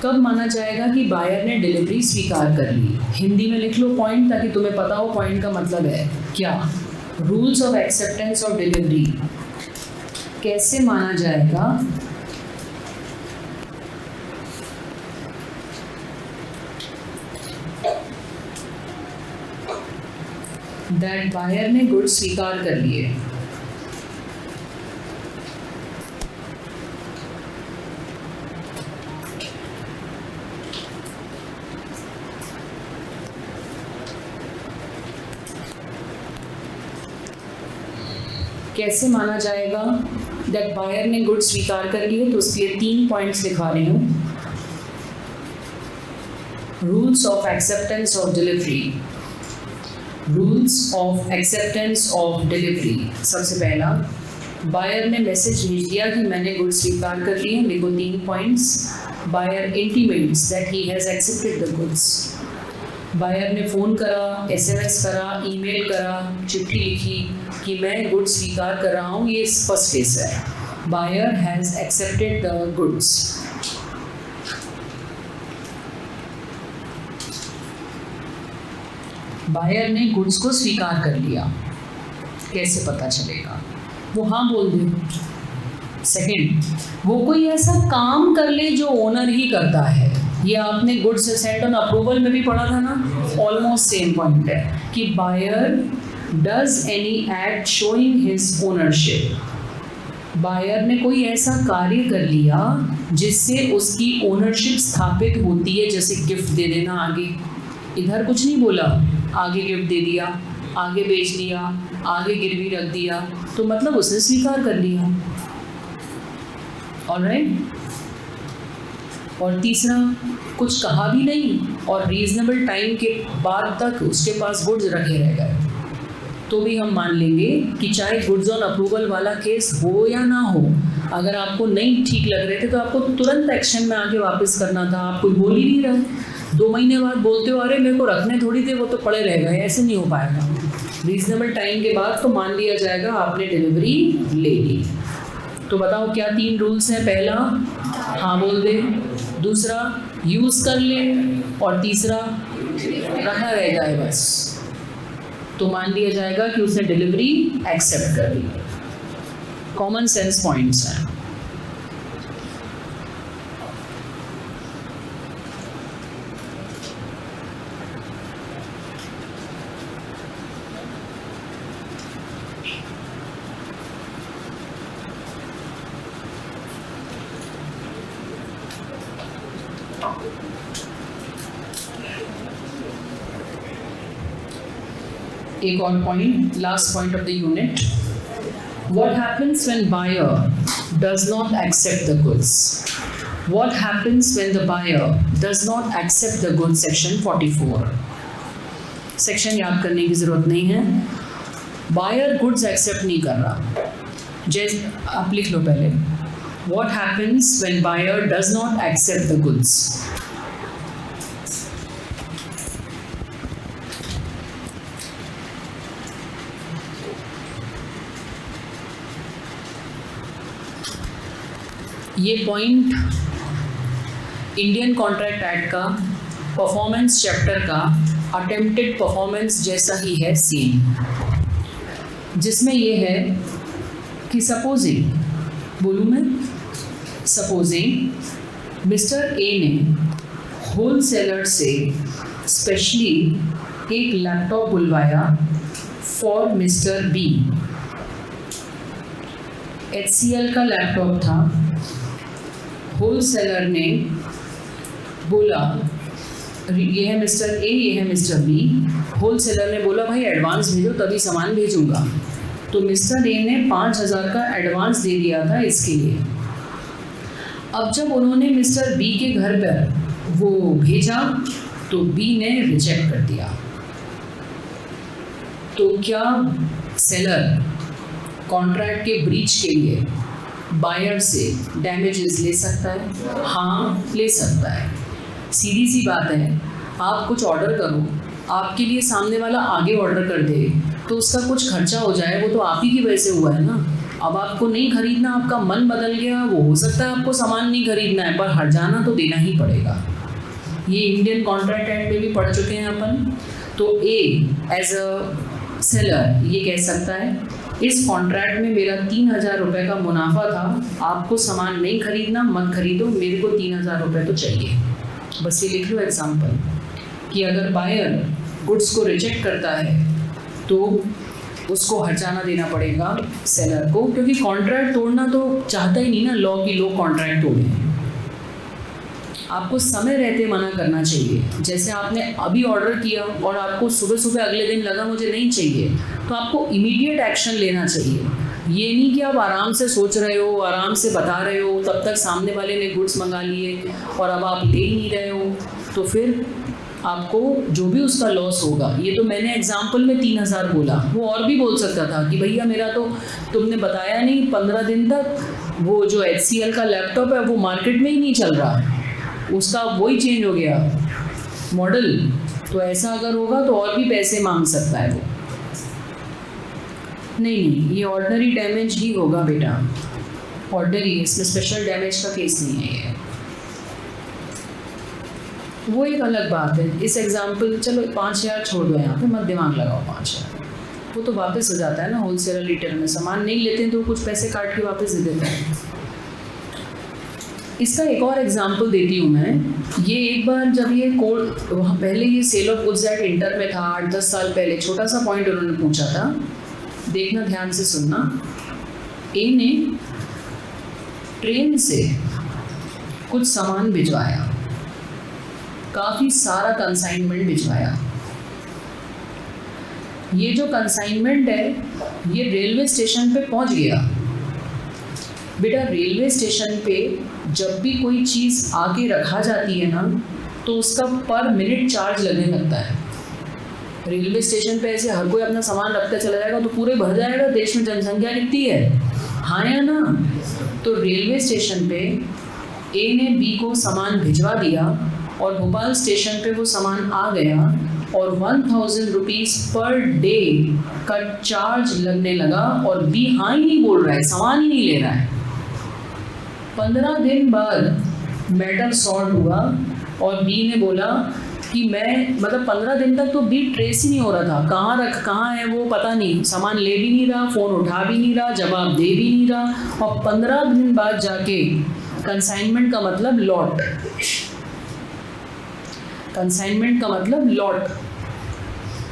कब माना जाएगा कि बायर ने डिलीवरी स्वीकार कर ली? हिंदी में लिख लो पॉइंट, ताकि तुम्हें पता हो पॉइंट का मतलब है क्या। Rules of acceptance of delivery कैसे माना जाएगा दैट बायर ने गुड्स स्वीकार कर लिए। कैसे माना जाएगा दैट बायर ने गुड्स स्वीकार कर लिए? तो उसके लिए 3 पॉइंट्स लिखवा रही हूँ। Rules of acceptance of delivery, rules of acceptance of delivery. सबसे पहला, बायर ने मैसेज भेज दिया कि मैंने गुड्स स्वीकार कर लिए, लिखो 3 points. Buyer intimates that he has accepted the goods. Buyer ने फ़ोन करा, SMS करा, ईमेल करा, चिट्ठी लिखी कि मैं गुड्स स्वीकार कर रहा हूँ, ये फर्स्ट केस है। Buyer has accepted the goods. Buyer ने गुड्स को स्वीकार कर लिया, कैसे पता चलेगा? वो हाँ बोल दे। सेकंड, वो कोई ऐसा काम कर ले जो ओनर ही करता है। ये आपने गुड्स सेंड ऑन अप्रूवल में भी पढ़ा था ना, ऑलमोस्ट सेम पॉइंट है कि buyer does any act showing his ownership. Buyer ने कोई ऐसा कार्य कर लिया जिससे उसकी ओनरशिप स्थापित होती है, जैसे गिफ्ट दे देना आगे। इधर कुछ नहीं बोला, आगे गिफ्ट दे दिया, आगे बेच दिया, आगे गिरवी रख दिया, तो मतलब उसने स्वीकार कर लिया। ऑलराइट। और तीसरा, कुछ कहा भी नहीं और रीजनेबल टाइम के बाद तक उसके पास गुड्स रखे रह गए, तो भी हम मान लेंगे कि चाहे गुड्स ऑन अप्रूवल वाला केस हो या ना हो, अगर आपको नहीं ठीक लग रहे थे तो आपको तुरंत एक्शन में आके वापस करना था। आप कोई बोल ही नहीं रहे, 2 महीने बाद बोलते हो अरे मेरे को रखने थोड़ी थे, वो तो पड़े रह गए, ऐसे नहीं हो पाएगा। रीजनेबल टाइम के बाद तो मान लिया जाएगा आपने डिलीवरी ले ली। तो बताओ क्या 3 रूल्स हैं? पहला, हाँ बोल दे, दूसरा यूज़ कर ले, और तीसरा रखा रह जाए बस, तो मान लिया जाएगा कि उसने डिलीवरी एक्सेप्ट कर ली। कॉमन सेंस पॉइंट्स हैं। एक और point, last point of the unit. What happens when buyer does not accept the goods? What happens when the buyer does not accept the goods? Section 44. Section याद करने की ज़रूरत नहीं है। बायर गुड्स एक्सेप्ट नहीं कर रहा, जैसे आप लिख लो पहले, What happens when buyer does not accept the goods? ये पॉइंट इंडियन कॉन्ट्रैक्ट एक्ट का परफॉर्मेंस चैप्टर का अटेम्प्टेड परफॉर्मेंस जैसा ही है, सेम, जिसमें ये है कि सपोजिंग, बोलूँ मैं, सपोजिंग मिस्टर ए ने होल सेलर से स्पेशली एक लैपटॉप बुलवाया फॉर मिस्टर बी। HCL का लैपटॉप था। होलसेलर ने बोला, ये है मिस्टर ए, ये है मिस्टर बी। होलसेलर ने बोला भाई एडवांस भेजो तभी सामान भेजूंगा। तो मिस्टर ए ने 5,000 का एडवांस दे दिया था इसके लिए। अब जब उन्होंने मिस्टर बी के घर पर वो भेजा तो बी ने रिजेक्ट कर दिया। तो क्या सेलर कॉन्ट्रैक्ट के ब्रीच के लिए बायर से डैमेजेस ले सकता है? हाँ, ले सकता है। सीधी सी बात है, आप कुछ ऑर्डर करो, आपके लिए सामने वाला आगे ऑर्डर कर दे तो उसका कुछ खर्चा हो जाए, वो तो आप ही की वजह से हुआ है ना। अब आपको नहीं खरीदना, आपका मन बदल गया, वो हो सकता है आपको सामान नहीं खरीदना है, पर हर्जाना तो देना ही पड़ेगा। ये इंडियन कॉन्ट्रैक्ट एक्ट में भी पढ़ चुके हैं अपन। तो ए एज अ सेलर ये कह सकता है इस कॉन्ट्रैक्ट में मेरा 3,000 रुपये का मुनाफा था, आपको सामान नहीं खरीदना, मत खरीदो, मेरे को 3,000 रुपये तो चाहिए। बस ये लिख लो एग्जाम्पल कि अगर बायर गुड्स को रिजेक्ट करता है तो उसको हर्जाना देना पड़ेगा सेलर को, क्योंकि कॉन्ट्रैक्ट तोड़ना तो चाहता ही नहीं ना लॉ की लोग कॉन्ट्रैक्ट तोड़े। आपको समय रहते मना करना चाहिए। जैसे आपने अभी ऑर्डर किया और आपको सुबह सुबह अगले दिन लगा मुझे नहीं चाहिए, तो आपको इमीडिएट एक्शन लेना चाहिए। ये नहीं कि आप आराम से सोच रहे हो, आराम से बता रहे हो, तब तक सामने वाले ने गुड्स मंगा लिए और अब आप ले ही नहीं रहे हो, तो फिर आपको जो भी उसका लॉस होगा। ये तो मैंने एग्जाम्पल में 3,000 बोला, वो और भी बोल सकता था कि भैया मेरा तो तुमने बताया नहीं, 15 दिन तक वो जो HCL का लैपटॉप है वो मार्केट में ही नहीं चल रहा, उसका वही चेंज हो गया मॉडल। तो ऐसा अगर होगा तो और भी पैसे मांग सकता है वो। नहीं, ये ऑर्डिनरी डैमेज ही होगा बेटा, ऑर्डिनरी, इसमें स्पेशल डैमेज का केस नहीं है ये। वो एक अलग बात है। इस एग्जाम्पल चलो 5,000 छोड़ दो, यहाँ पे मत दिमाग लगाओ। 5,000 वो तो वापस हो जाता है ना, होलसेलर रिटेलर में सामान नहीं लेते हैं तो कुछ पैसे काट के वापस दे देते हैं। इसका एक और एग्जाम्पल देती हूँ मैं। ये एक बार जब ये कोर्ट, वहाँ पहले ये sale of goods act inter में था 8-10 साल पहले, छोटा सा पॉइंट उन्होंने पूछा था, देखना ध्यान से सुनना। ए ने ट्रेन से कुछ सामान भिजवाया, काफ़ी सारा कंसाइनमेंट भिजवाया। ये जो कंसाइनमेंट है ये रेलवे स्टेशन पे पहुंच गया। बेटा रेलवे स्टेशन पे जब भी कोई चीज़ आके रखा जाती है ना तो उसका पर मिनट चार्ज लगने लगता है। रेलवे स्टेशन पे ऐसे हर कोई अपना सामान रखता चला जाएगा तो पूरे भर जाएगा, देश में जनसंख्या कितनी है, हाँ या ना। तो रेलवे स्टेशन पे ए ने बी को सामान भिजवा दिया और भोपाल स्टेशन पे वो सामान आ गया और 1,000 रुपीज़ पर डे का चार्ज लगने लगा और बी हाँ ही नहीं बोल रहा है, सामान ही नहीं ले रहा है। 15 दिन बाद मैटर सॉर्ट हुआ और बी ने बोला कि मैं, मतलब 15 दिन तक तो बी ट्रेस ही नहीं हो रहा था, कहाँ है वो पता नहीं, सामान ले भी नहीं रहा, फ़ोन उठा भी नहीं रहा, जवाब दे भी नहीं रहा। और 15 दिन बाद जाके कंसाइनमेंट का मतलब लॉट, कंसाइनमेंट का मतलब लॉट,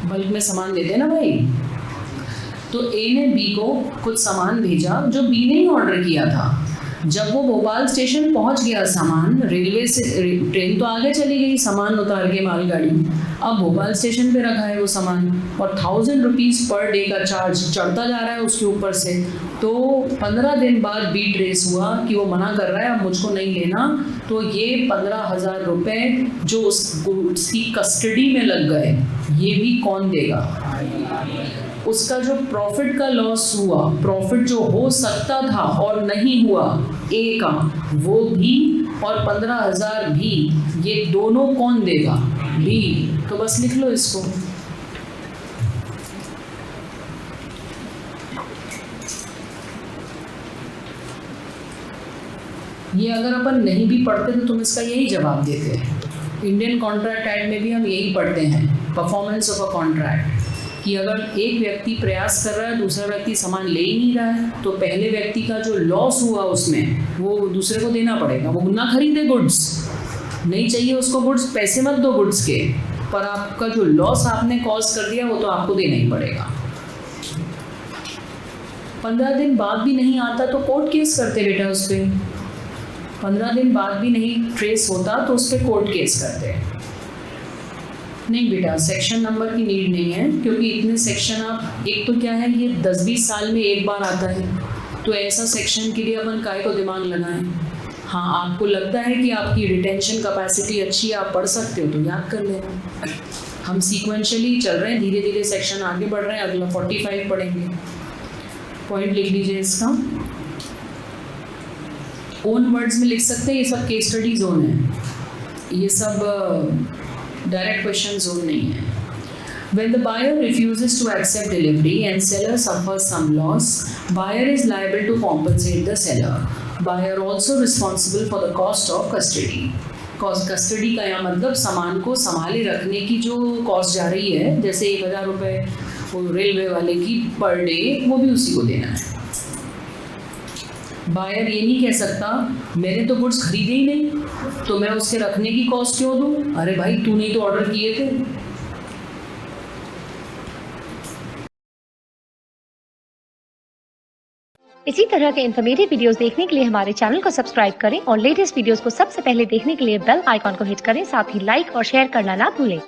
बल्क में सामान देते हैं ना भाई। तो ए ने बी को कुछ सामान भेजा जो बी ने ही ऑर्डर किया था। जब वो भोपाल स्टेशन पहुंच गया सामान, रेलवे से ट्रेन तो आगे चली गई, सामान उतार के मालगाड़ी, अब भोपाल स्टेशन पे रखा है वो सामान और 1,000 रुपीज़ पर डे का चार्ज चढ़ता जा रहा है उसके ऊपर से। तो 15 दिन बाद बी ट्रेस हुआ कि वो मना कर रहा है अब मुझको नहीं लेना, तो ये 15,000 रुपये जो उसकी कस्टडी में लग गए ये भी कौन देगा? उसका जो प्रॉफिट का लॉस हुआ, प्रॉफिट जो हो सकता था और नहीं हुआ ए का, वो भी, और 15,000 भी, ये दोनों कौन देगा? बी। तो बस लिख लो इसको। ये अगर अपन नहीं भी पढ़ते तो तुम इसका यही जवाब देते हैं। इंडियन कॉन्ट्रैक्ट एक्ट में भी हम यही पढ़ते हैं, परफॉर्मेंस ऑफ अ कॉन्ट्रैक्ट, कि अगर एक व्यक्ति प्रयास कर रहा है, दूसरा व्यक्ति सामान ले ही नहीं रहा है, तो पहले व्यक्ति का जो लॉस हुआ उसमें वो दूसरे को देना पड़ेगा। वो ना खरीदे गुड्स, नहीं चाहिए उसको गुड्स, पैसे मत दो गुड्स के, पर आपका जो लॉस आपने कॉज कर दिया वो तो आपको देना ही पड़ेगा। 15 दिन बाद भी नहीं आता तो कोर्ट केस करते बेटा उस पर। 15 दिन बाद भी नहीं ट्रेस होता तो उस पर कोर्ट केस करते। नहीं बेटा, सेक्शन नंबर की नीड नहीं है, क्योंकि इतने सेक्शन आप, एक तो क्या है ये 10-20 साल में एक बार आता है, तो ऐसा सेक्शन के लिए अपन काहे को दिमाग लगाएं। हाँ, आपको लगता है कि आपकी रिटेंशन कैपेसिटी अच्छी है, आप पढ़ सकते हो तो याद कर लेना। हम सीक्वेंशियली चल रहे हैं, धीरे धीरे सेक्शन आगे बढ़ रहे हैं, अगला 45 पढ़ेंगे। पॉइंट लिख लीजिए इसका। ओन वर्ड्स में लिख सकते हैं, ये सब केस स्टडी जोन है, ये सब डायरेक्ट क्वेश्चन जोन नहीं है। When the buyer refuses to accept delivery and seller suffers some loss, buyer is liable to compensate the seller. Buyer also responsible for the cost of custody. Custody का यहाँ मतलब सामान को संभाले रखने की जो कॉस्ट जा रही है, जैसे 1000 रुपये वो रेलवे वाले की पर डे, वो भी उसी को देना है। बायर ये नहीं कह सकता मैंने तो गुड्स खरीदे ही नहीं तो मैं उसके रखने की कॉस्ट क्यों दूँ। अरे भाई, तूने तो ऑर्डर किए थे। इसी तरह के इन्फॉर्मेटिव वीडियोस देखने के लिए हमारे चैनल को सब्सक्राइब करें और लेटेस्ट वीडियोस को सबसे पहले देखने के लिए बेल आइकॉन को हिट करें। साथ ही लाइक और शेयर करना ना भूलें।